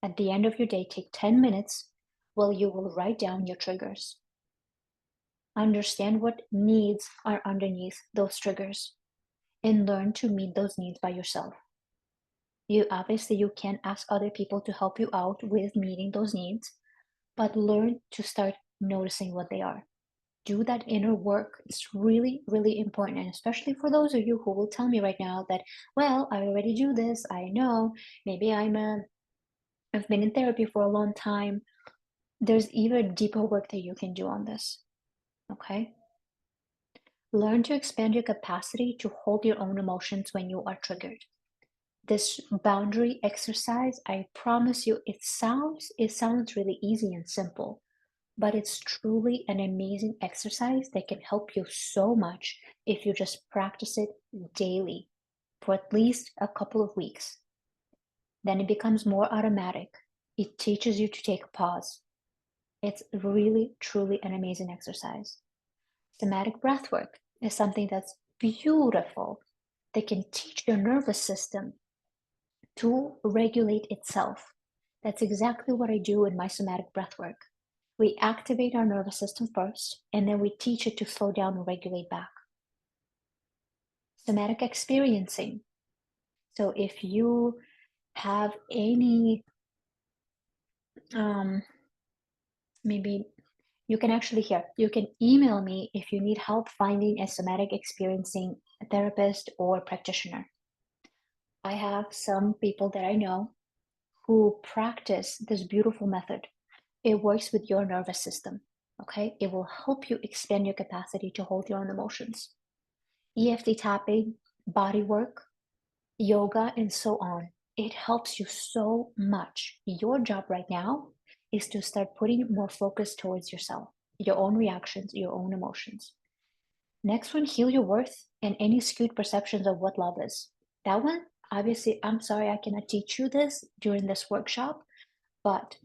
At the end of your day, take 10 minutes while you will write down your triggers. Understand what needs are underneath those triggers and learn to meet those needs by yourself. You obviously you can ask other people to help you out with meeting those needs, but learn to start noticing what they are. Do that inner work. It's really, really important. And especially for those of you who will tell me right now that, well, I already do this. I know. Maybe I've been in therapy for a long time. There's even deeper work that you can do on this. Okay. Learn to expand your capacity to hold your own emotions when you are triggered. This boundary exercise, I promise you, it sounds really easy and simple, but it's truly an amazing exercise that can help you so much if you just practice it daily for at least a couple of weeks. Then it becomes more automatic. It teaches you to take a pause. It's really, truly an amazing exercise. Somatic breathwork is something that's beautiful. They can teach your nervous system to regulate itself. That's exactly what I do in my somatic breathwork. We activate our nervous system first, and then we teach it to slow down and regulate back. Somatic experiencing. So if you have any, um, maybe you can actually hear, you can email me if you need help finding a somatic experiencing therapist or practitioner. I have some people that I know who practice this beautiful method. It works with your nervous system. Okay. It will help you expand your capacity to hold your own emotions. EFT tapping, body work, yoga, and so on. It helps you so much. Your job right now is to start putting more focus towards yourself, your own reactions, your own emotions. Next one, heal your worth and any skewed perceptions of what love is. That one, obviously, I'm sorry I cannot teach you this during this workshop, but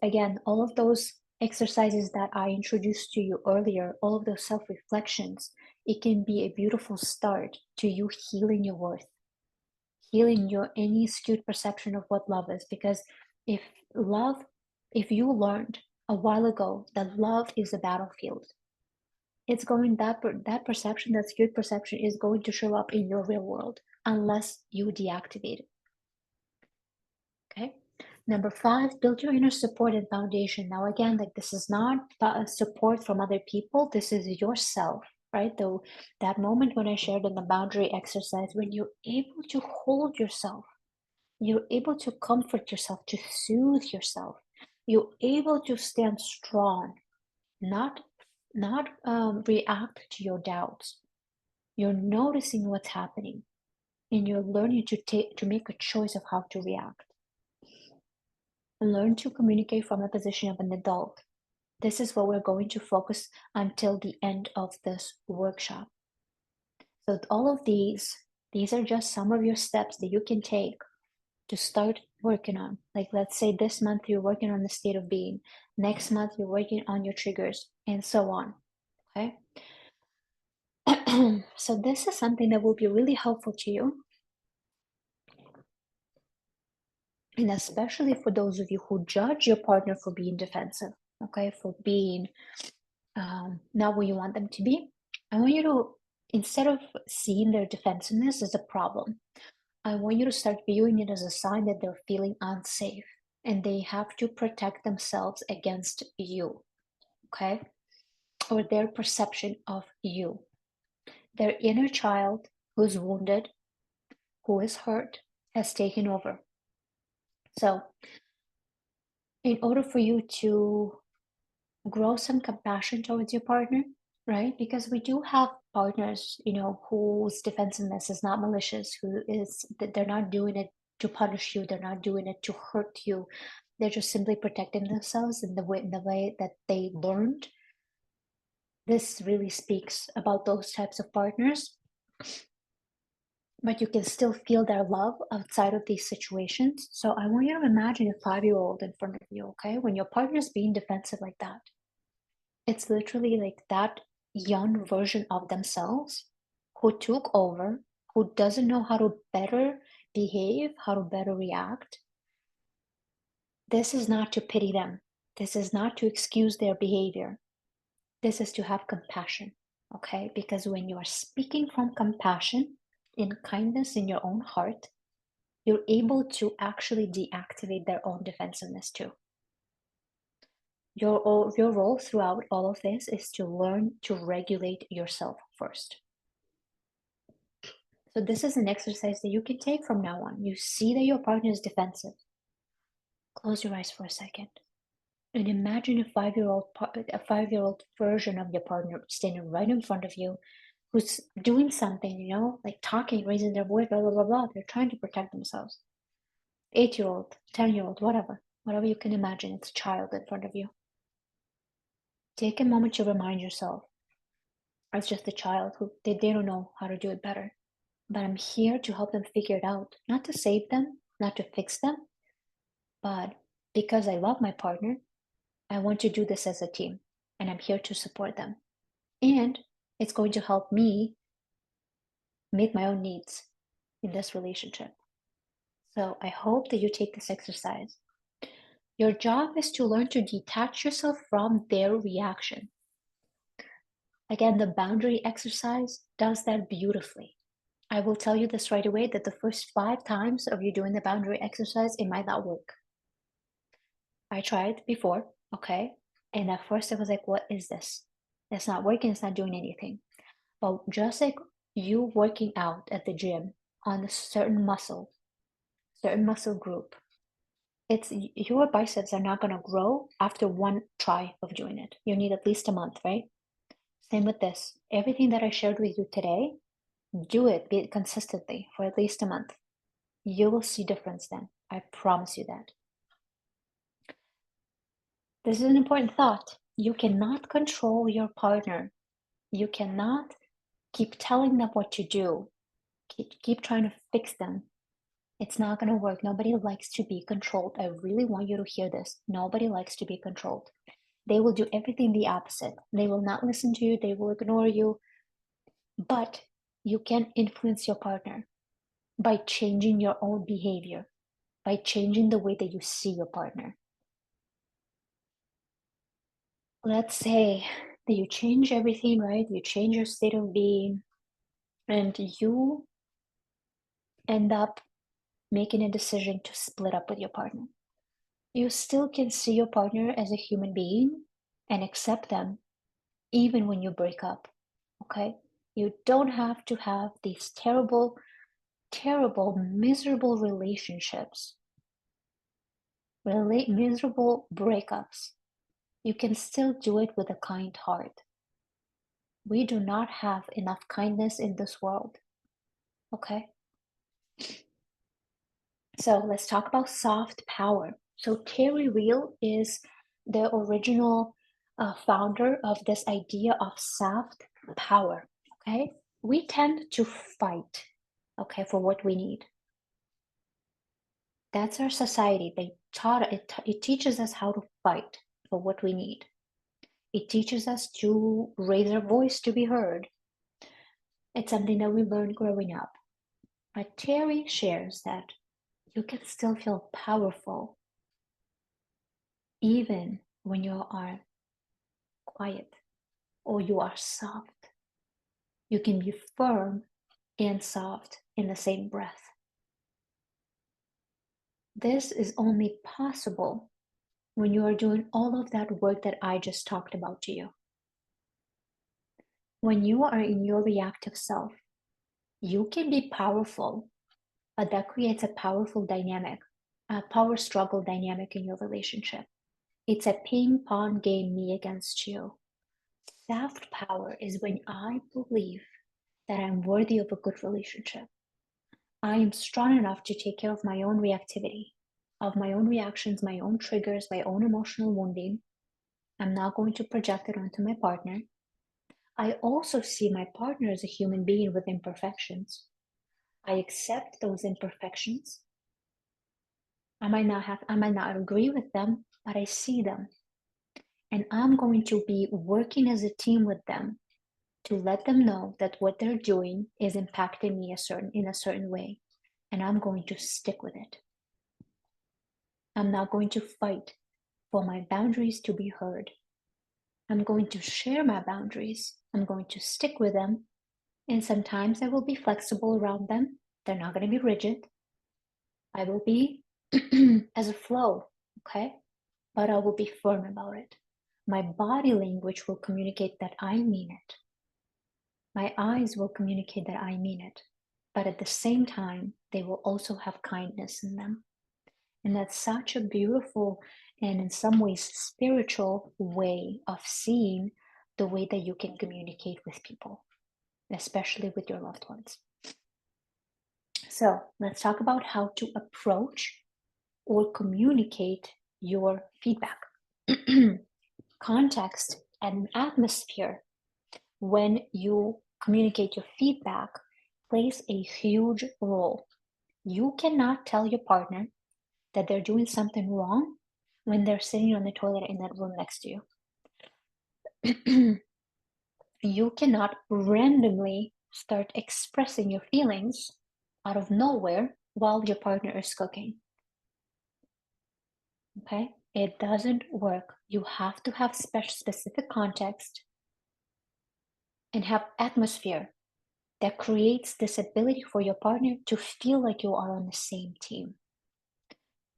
again, all of those exercises that I introduced to you earlier, all of those self reflections, it can be a beautiful start to you healing your worth, healing your any skewed perception of what love is. Because if love, if you learned a while ago that love is a battlefield, it's going that perception, that skewed perception is going to show up in your real world unless you deactivate it. Okay. Number 5, build your inner support and foundation. Now, again, like this is not support from other people. This is yourself, right? Though that moment when I shared in the boundary exercise, when you're able to hold yourself, you're able to comfort yourself, to soothe yourself. You're able to stand strong, not react to your doubts. You're noticing what's happening, and you're learning to make a choice of how to react. And learn to communicate from a position of an adult. This is what we're going to focus until the end of this workshop. So all of these are just some of your steps that you can take to start working on. Like let's say this month you're working on the state of being, next month you're working on your triggers, and so on. Okay. So this is something that will be really helpful to you, and especially for those of you who judge your partner for being defensive, okay, for being not what you want them to be. I want you to, instead of seeing their defensiveness as a problem, I want you to start viewing it as a sign that they're feeling unsafe and they have to protect themselves against you, okay? Or their perception of you. Their inner child who's wounded, who is hurt, has taken over. So, in order for you to grow some compassion towards your partner, right? Because we do have partners, whose defensiveness is not malicious, who is that they're not doing it to punish you, they're not doing it to hurt you. They're just simply protecting themselves in the way that they learned. This really speaks about those types of partners, but you can still feel their love outside of these situations. So I want you to imagine a 5-year-old in front of you, okay? When your partner is being defensive like that, it's literally like that young version of themselves who took over, who doesn't know how to better behave, how to better react. This is not to pity them. This is not to excuse their behavior. This is to have compassion, okay? Because when you are speaking from compassion, in kindness in your own heart, you're able to actually deactivate their own defensiveness too. your role throughout all of this is to learn to regulate yourself first. So this is an exercise that you can take from now on. You see that your partner is defensive. Close your eyes for a second and imagine a 5-year-old version of your partner standing right in front of you who's doing something, like talking, raising their voice, blah, blah, blah, blah. They're trying to protect themselves. 8-year-old, 10-year-old, whatever you can imagine, it's a child in front of you. Take a moment to remind yourself, it's just a child who they don't know how to do it better. But I'm here to help them figure it out, not to save them, not to fix them, but because I love my partner, I want to do this as a team, and I'm here to support them. And it's going to help me meet my own needs in this relationship. So I hope that you take this exercise. Your job is to learn to detach yourself from their reaction. Again, the boundary exercise does that beautifully. I will tell you this right away that the first 5 times of you doing the boundary exercise, it might not work. I tried before, okay? And at first I was like, what is this? It's not working, it's not doing anything. But just like you working out at the gym on a certain muscle group, it's your biceps are not gonna grow after one try of doing it. You need at least a month, right? Same with this. Everything that I shared with you today, do it consistently for at least a month. You will see difference then. I promise you that. This is an important thought. You cannot control your partner. You cannot keep telling them what to do. Keep trying to fix them. It's not going to work. Nobody likes to be controlled. I really want you to hear this. Nobody likes to be controlled. They will do everything the opposite. They will not listen to you. They will ignore you. But you can influence your partner by changing your own behavior, by changing the way that you see your partner. Let's say that you change everything, right? You change your state of being, and you end up making a decision to split up with your partner. You still can see your partner as a human being and accept them even when you break up, okay? You don't have to have these terrible, terrible, miserable relationships, miserable breakups. You can still do it with a kind heart. We do not have enough kindness in this world, okay? So let's talk about soft power. So Terry Real is the original founder of this idea of soft power, okay? We tend to fight, okay, for what we need. That's our society. It teaches us how to fight for what we need. It teaches us to raise our voice to be heard. It's something that we learned growing up. But Terry shares that you can still feel powerful even when you are quiet or you are soft. You can be firm and soft in the same breath. This is only possible when you are doing all of that work that I just talked about to you. When you are in your reactive self, you can be powerful, but that creates a powerful dynamic, a power struggle dynamic in your relationship. It's a ping pong game, me against you. Soft power is when I believe that I'm worthy of a good relationship. I am strong enough to take care of my own reactivity, of my own reactions, my own triggers, my own emotional wounding. I'm not going to project it onto my partner. I also see my partner as a human being with imperfections. I accept those imperfections. I might not agree with them, but I see them. And I'm going to be working as a team with them to let them know that what they're doing is impacting me in a certain way. And I'm going to stick with it. I'm not going to fight for my boundaries to be heard. I'm going to share my boundaries. I'm going to stick with them. And sometimes I will be flexible around them. They're not going to be rigid. I will be as a flow, okay? But I will be firm about it. My body language will communicate that I mean it. My eyes will communicate that I mean it. But at the same time, they will also have kindness in them. And that's such a beautiful and, in some ways, spiritual way of seeing the way that you can communicate with people, especially with your loved ones. So let's talk about how to approach or communicate your feedback. Context and atmosphere when you communicate your feedback plays a huge role. You cannot tell your partner that they're doing something wrong when they're sitting on the toilet in that room next to you. You cannot randomly start expressing your feelings out of nowhere while your partner is cooking. Okay? It doesn't work. You have to have specific context and have atmosphere that creates this ability for your partner to feel like you are on the same team.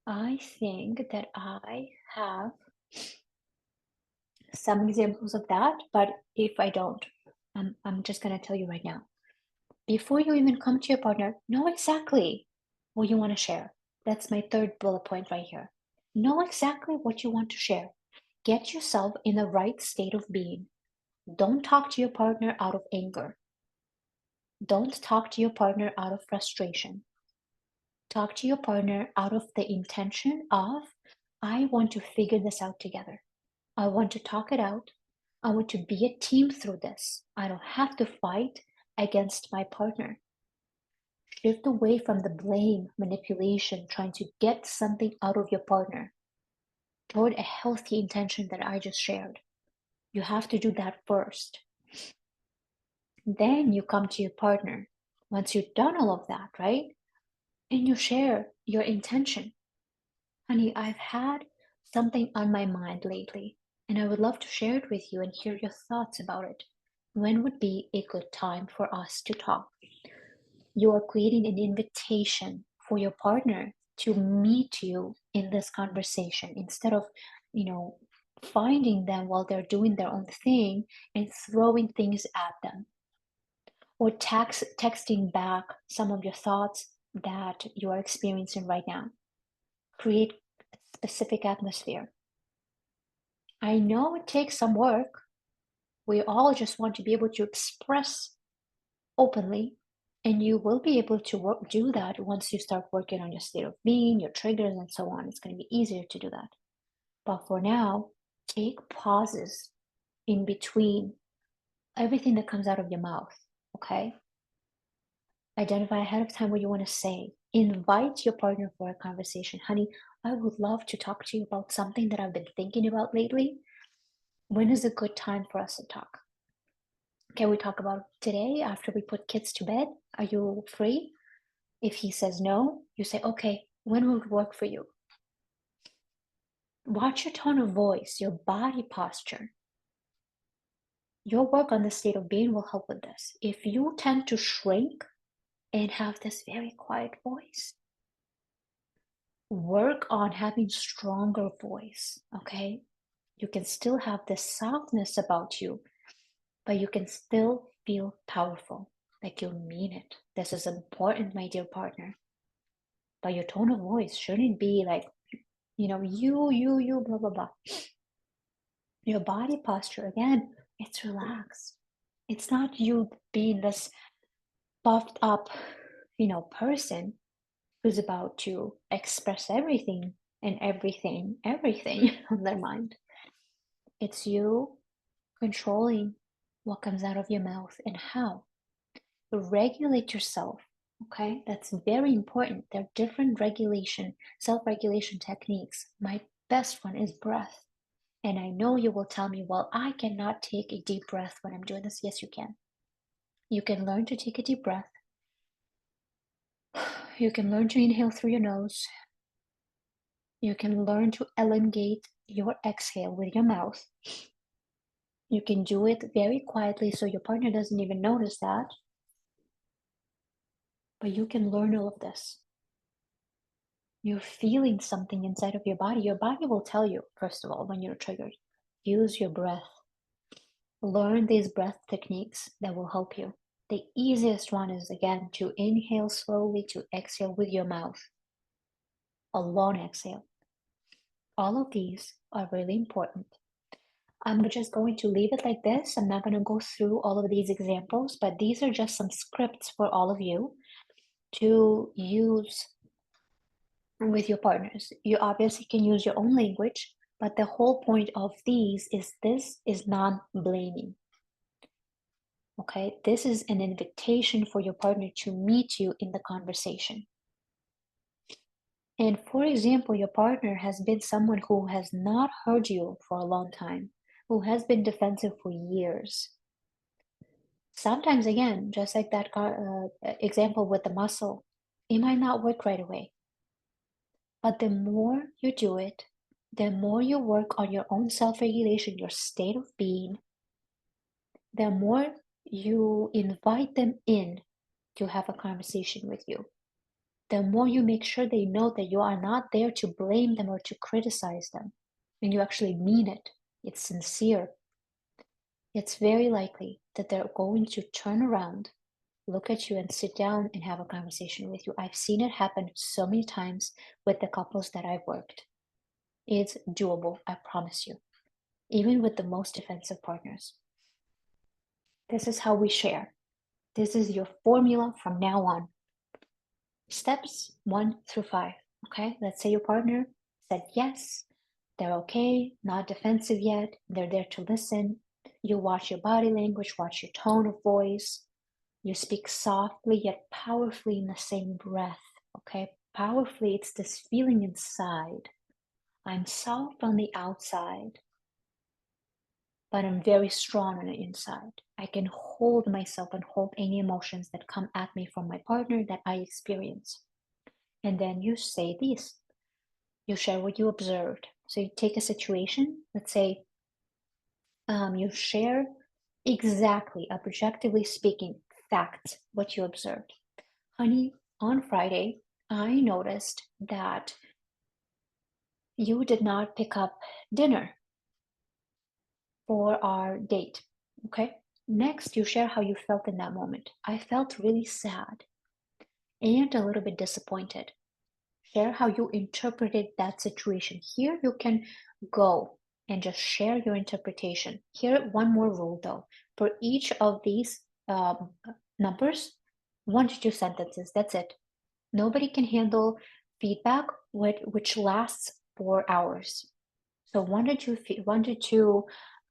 I think that I have some examples of that, but if I don't, I'm just going to tell you right now. Before you even come to your partner, know exactly what you want to share. That's my third bullet point right here. Know exactly what you want to share. Get yourself in the right state of being. Don't talk to your partner out of anger. Don't talk to your partner out of frustration. Talk to your partner out of the intention of, I want to figure this out together. I want to talk it out. I want to be a team through this. I don't have to fight against my partner. Shift away from the blame, manipulation, trying to get something out of your partner toward a healthy intention that I just shared. You have to do that first. Then you come to your partner. Once you've done all of that, right? And you share your intention. Honey, I've had something on my mind lately, and I would love to share it with you and hear your thoughts about it. When would be a good time for us to talk? You are creating an invitation for your partner to meet you in this conversation instead of, finding them while they're doing their own thing and throwing things at them, or texting back some of your thoughts that you are experiencing right now. Create a specific atmosphere. I know it takes some work. We all just want to be able to express openly, and you will be able to do that once you start working on your state of being, your triggers, and so on. It's going to be easier to do that. But for now, take pauses in between everything that comes out of your mouth, okay? Identify ahead of time what you want to say. Invite your partner for a conversation. Honey, I would love to talk to you about something that I've been thinking about lately. When is a good time for us to talk? Can we talk about today after we put kids to bed? Are you free? If he says no, you say, okay, when would work for you? Watch your tone of voice, your body posture. Your work on the state of being will help with this. If you tend to shrink and have this very quiet voice, work on having stronger voice, okay? You can still have this softness about you, but you can still feel powerful, like you mean it. This is important, my dear partner. But your tone of voice shouldn't be like, you, blah, blah, blah. Your body posture, again, it's relaxed. It's not you being this puffed up, person who's about to express everything and everything on their mind. It's you controlling what comes out of your mouth and how. Regulate yourself, okay? That's very important. There are different self-regulation techniques. My best one is breath. And I know you will tell me, well, I cannot take a deep breath when I'm doing this. Yes, you can. You can learn to take a deep breath. You can learn to inhale through your nose. You can learn to elongate your exhale with your mouth. You can do it very quietly so your partner doesn't even notice that. But you can learn all of this. You're feeling something inside of your body. Your body will tell you, first of all, when you're triggered. Use your breath. Learn these breath techniques that will help you. The easiest one is again to inhale slowly, to exhale with your mouth. A long exhale. All of these are really important. I'm just going to leave it like this. I'm not going to go through all of these examples, but these are just some scripts for all of you to use with your partners. You obviously can use your own language, but the whole point of these is this is non-blaming. Okay, this is an invitation for your partner to meet you in the conversation. And for example, your partner has been someone who has not heard you for a long time, who has been defensive for years. Sometimes, again, just like that example with the muscle, it might not work right away. But the more you do it, the more you work on your own self-regulation, your state of being, the more you invite them in to have a conversation with you, the more you make sure they know that you are not there to blame them or to criticize them, and you actually mean it, it's sincere, it's very likely that they're going to turn around, look at you, and sit down and have a conversation with you. I've seen it happen so many times with the couples that I've worked. It's doable, I promise you, even with the most defensive partners. This is how we share. This is your formula from now on. Steps 1 through 5. Okay, let's say your partner said yes, they're okay, not defensive yet, they're there to listen. You watch your body language, watch your tone of voice. You speak softly yet powerfully in the same breath. Okay, powerfully, it's this feeling inside. I'm soft on the outside, but I'm very strong on the inside. I can hold myself and hold any emotions that come at me from my partner that I experience. And then you say this. You share what you observed. So you take a situation, let's say you share exactly, objectively speaking, facts, what you observed. Honey, on Friday, I noticed that you did not pick up dinner for our date. Okay. Next, you share how you felt in that moment. I felt really sad and a little bit disappointed. Share how you interpreted that situation. Here, you can go and just share your interpretation. Here, one more rule though. For each of these numbers, 1 to 2 sentences. That's it. Nobody can handle feedback which lasts for hours. So 1 to 2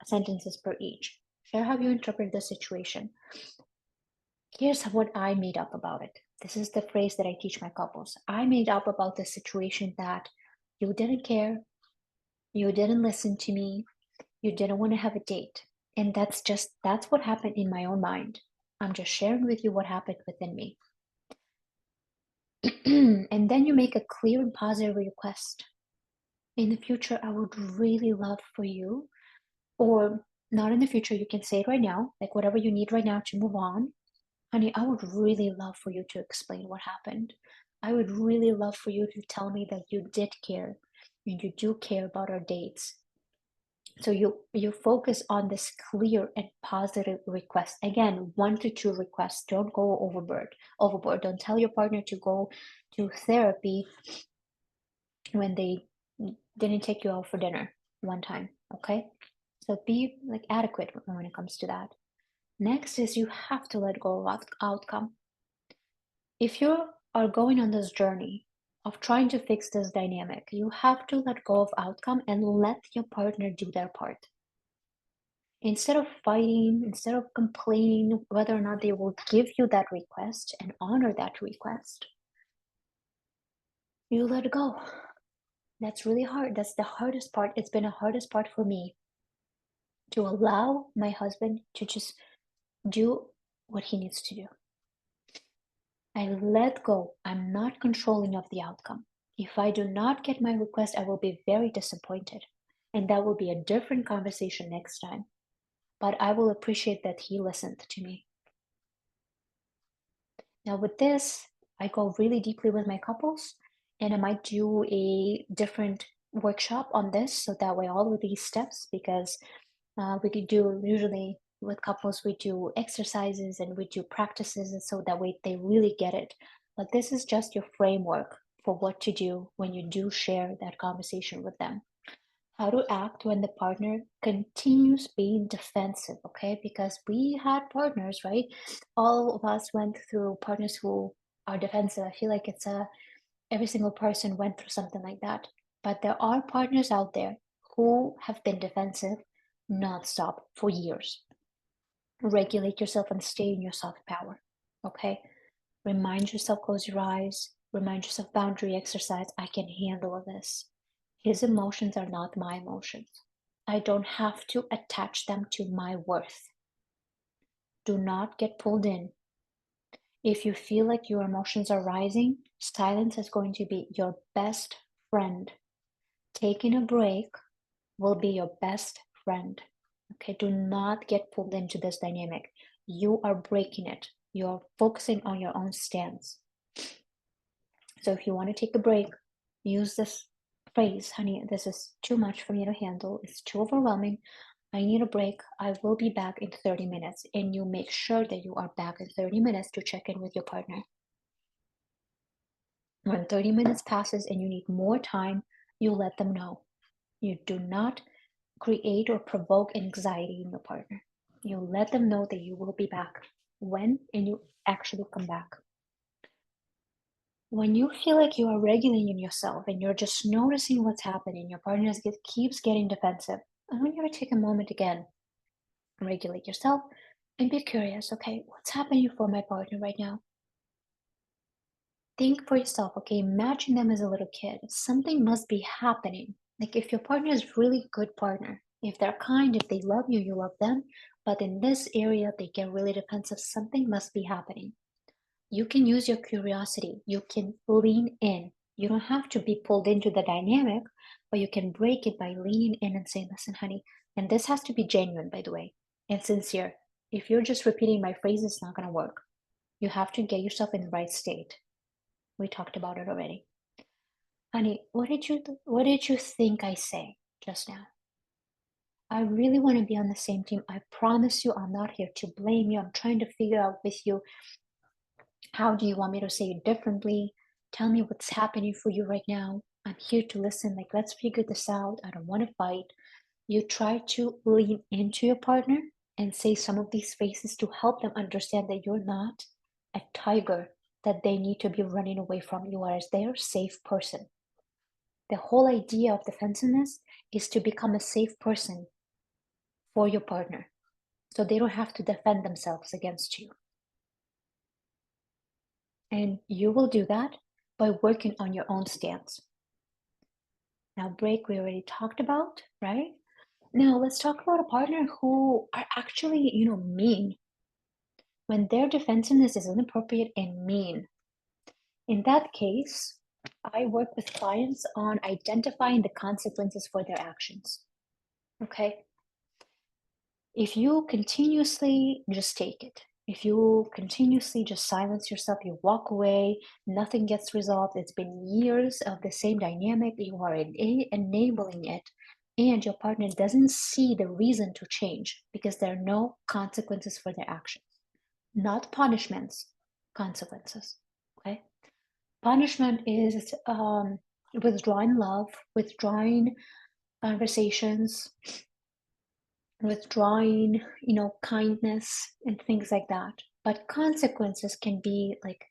sentences per each. Share how you interpret the situation. Here's what I made up about it. This is the phrase that I teach my couples. I made up about the situation that you didn't care, you didn't listen to me, you didn't want to have a date. And that's what happened in my own mind. I'm just sharing with you what happened within me. And then you make a clear and positive request. In the future, I would really love for you, or not in the future, you can say it right now, like whatever you need right now to move on. Honey, I would really love for you to explain what happened. I would really love for you to tell me that you did care and you do care about our dates. So you focus on this clear and positive request. Again, 1 to 2 requests. Don't go overboard. Overboard. Don't tell your partner to go to therapy when they didn't take you out for dinner one time. Okay? So be like adequate when it comes to that. Next is you have to let go of outcome. If you are going on this journey of trying to fix this dynamic, you have to let go of outcome and let your partner do their part. Instead of fighting, instead of complaining whether or not they will give you that request and honor that request, you let go. That's really hard. That's the hardest part. It's been the hardest part for me to allow my husband to just do what he needs to do. I let go. I'm not controlling of the outcome. If I do not get my request, I will be very disappointed. And that will be a different conversation next time. But I will appreciate that he listened to me. Now, with this, I go really deeply with my couples, and I might do a different workshop on this, so that way all of these steps, because we could do usually with couples, we do exercises and we do practices, and so that way they really get it. But this is just your framework for what to do when you do share that conversation with them. How to act when the partner continues being defensive, okay? Because we had partners, right? All of us went through partners who are defensive. I feel like it's a every single person went through something like that. But there are partners out there who have been defensive nonstop for years. Regulate yourself and stay in your soft power. Okay? Remind yourself, close your eyes, remind yourself boundary exercise. I can handle this. His emotions are not my emotions. I don't have to attach them to my worth. Do not get pulled in. If you feel like your emotions are rising, silence is going to be your best friend. Taking a break will be your best friend. Okay, do not get pulled into this dynamic. You are breaking it. You're focusing on your own stance. So if you want to take a break, use this phrase, honey, this is too much for me to handle. It's too overwhelming. I need a break. I will be back in 30 minutes. And you make sure that you are back in 30 minutes to check in with your partner. When 30 minutes passes and you need more time, you let them know. You do not create or provoke anxiety in your partner. You let them know that you will be back when and you actually come back. When you feel like you are regulating yourself and you're just noticing what's happening, your partner keeps getting defensive, I want you to take a moment again, regulate yourself, and be curious. Okay, what's happening for my partner right now? Think for yourself. Okay, imagine them as a little kid. Something must be happening. Like if your partner is really good partner, if they're kind, if they love you, you love them. But in this area, they get really defensive. Something must be happening. You can use your curiosity. You can lean in. You don't have to be pulled into the dynamic, but you can break it by leaning in and saying, listen, honey, and this has to be genuine, by the way, and sincere. If you're just repeating my phrase, it's not going to work. You have to get yourself in the right state. We talked about it already. Honey, what did you think I say just now? I really want to be on the same team. I promise you I'm not here to blame you. I'm trying to figure out with you, how do you want me to say it differently? Tell me what's happening for you right now. I'm here to listen. Like, let's figure this out. I don't want to fight. You try to lean into your partner and say some of these phrases to help them understand that you're not a tiger that they need to be running away from. You are their safe person. The whole idea of defensiveness is to become a safe person for your partner so they don't have to defend themselves against you. And you will do that by working on your own stance. Now, break we already talked about, right? Now, let's talk about a partner who are actually, mean. When their defensiveness is inappropriate and mean. In that case, I work with clients on identifying the consequences for their actions. Okay? If you continuously just take it, if you continuously just silence yourself, you walk away, nothing gets resolved, it's been years of the same dynamic, you are enabling it, and your partner doesn't see the reason to change because there are no consequences for their actions. Not punishments, consequences. Okay? Punishment is withdrawing love, withdrawing conversations, withdrawing, kindness and things like that. But consequences can be like,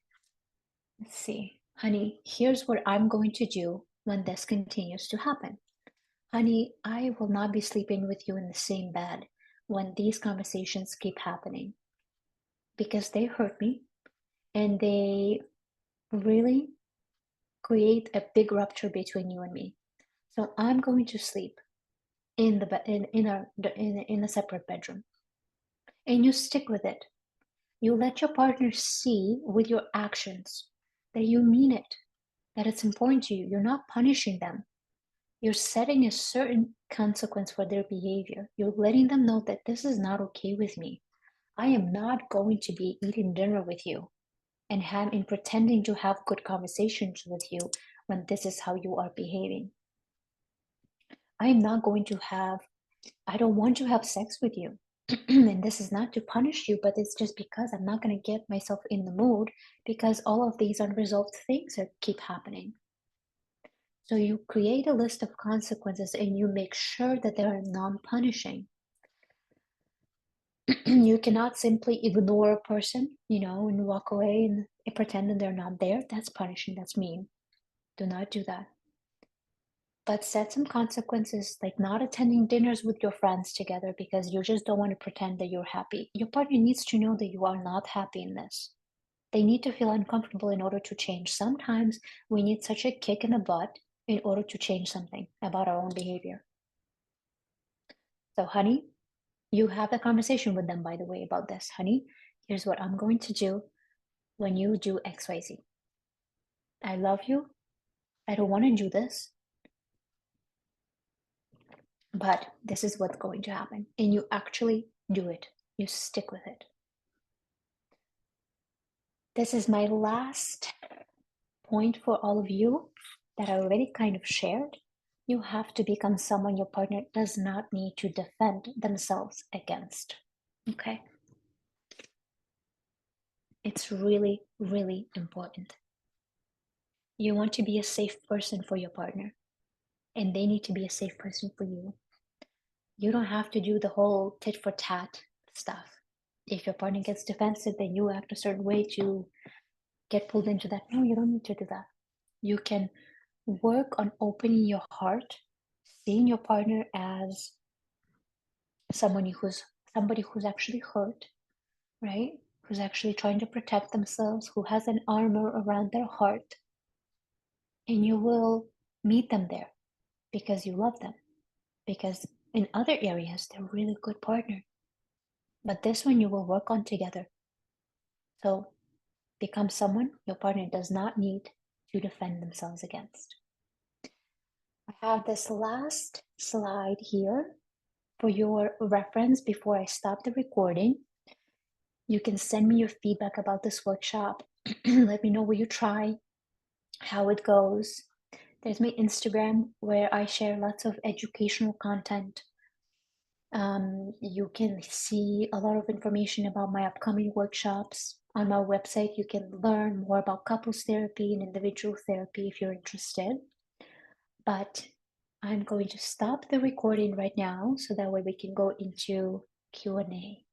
let's see, honey, here's what I'm going to do when this continues to happen. Honey, I will not be sleeping with you in the same bed when these conversations keep happening because they hurt me and they really create a big rupture between you and me. So I'm going to sleep in the in a separate bedroom, and you stick with it. You let your partner see with your actions that you mean it, that it's important to you. You're not punishing them. You're setting a certain consequence for their behavior. You're letting them know that this is not okay with me. I am not going to be eating dinner with you and pretending to have good conversations with you when this is how you are behaving. I'm not going to have, I don't want to have sex with you. And this is not to punish you, but it's just because I'm not going to get myself in the mood because all of these unresolved things are, keep happening. So you create a list of consequences and you make sure that they are non-punishing. You cannot simply ignore a person, and walk away and pretend that they're not there. That's punishing. That's mean. Do not do that. But set some consequences, like not attending dinners with your friends together because you just don't want to pretend that you're happy. Your partner needs to know that you are not happy in this. They need to feel uncomfortable in order to change. Sometimes we need such a kick in the butt in order to change something about our own behavior. So, honey, you have a conversation with them, by the way, about this. Honey, here's what I'm going to do when you do XYZ. I love you. I don't want to do this, but this is what's going to happen. And you actually do it. You stick with it. This is my last point for all of you that I already kind of shared. You have to become someone your partner does not need to defend themselves against. Okay? It's really, really important. You want to be a safe person for your partner, and they need to be a safe person for you. You don't have to do the whole tit for tat stuff. If your partner gets defensive, then you act a certain way to get pulled into that. No, you don't need to do that. You can work on opening your heart, seeing your partner as somebody who's actually hurt, right? Who's actually trying to protect themselves, who has an armor around their heart, and you will meet them there because you love them. Because in other areas, they're a really good partner. But this one you will work on together. So become someone your partner does not need to defend themselves against. I have this last slide here for your reference before I stop the recording. You can send me your feedback about this workshop. Let me know what you try, how it goes. There's my Instagram where I share lots of educational content. You can see a lot of information about my upcoming workshops. On my website, you can learn more about couples therapy and individual therapy if you're interested. But I'm going to stop the recording right now so that way we can go into Q&A.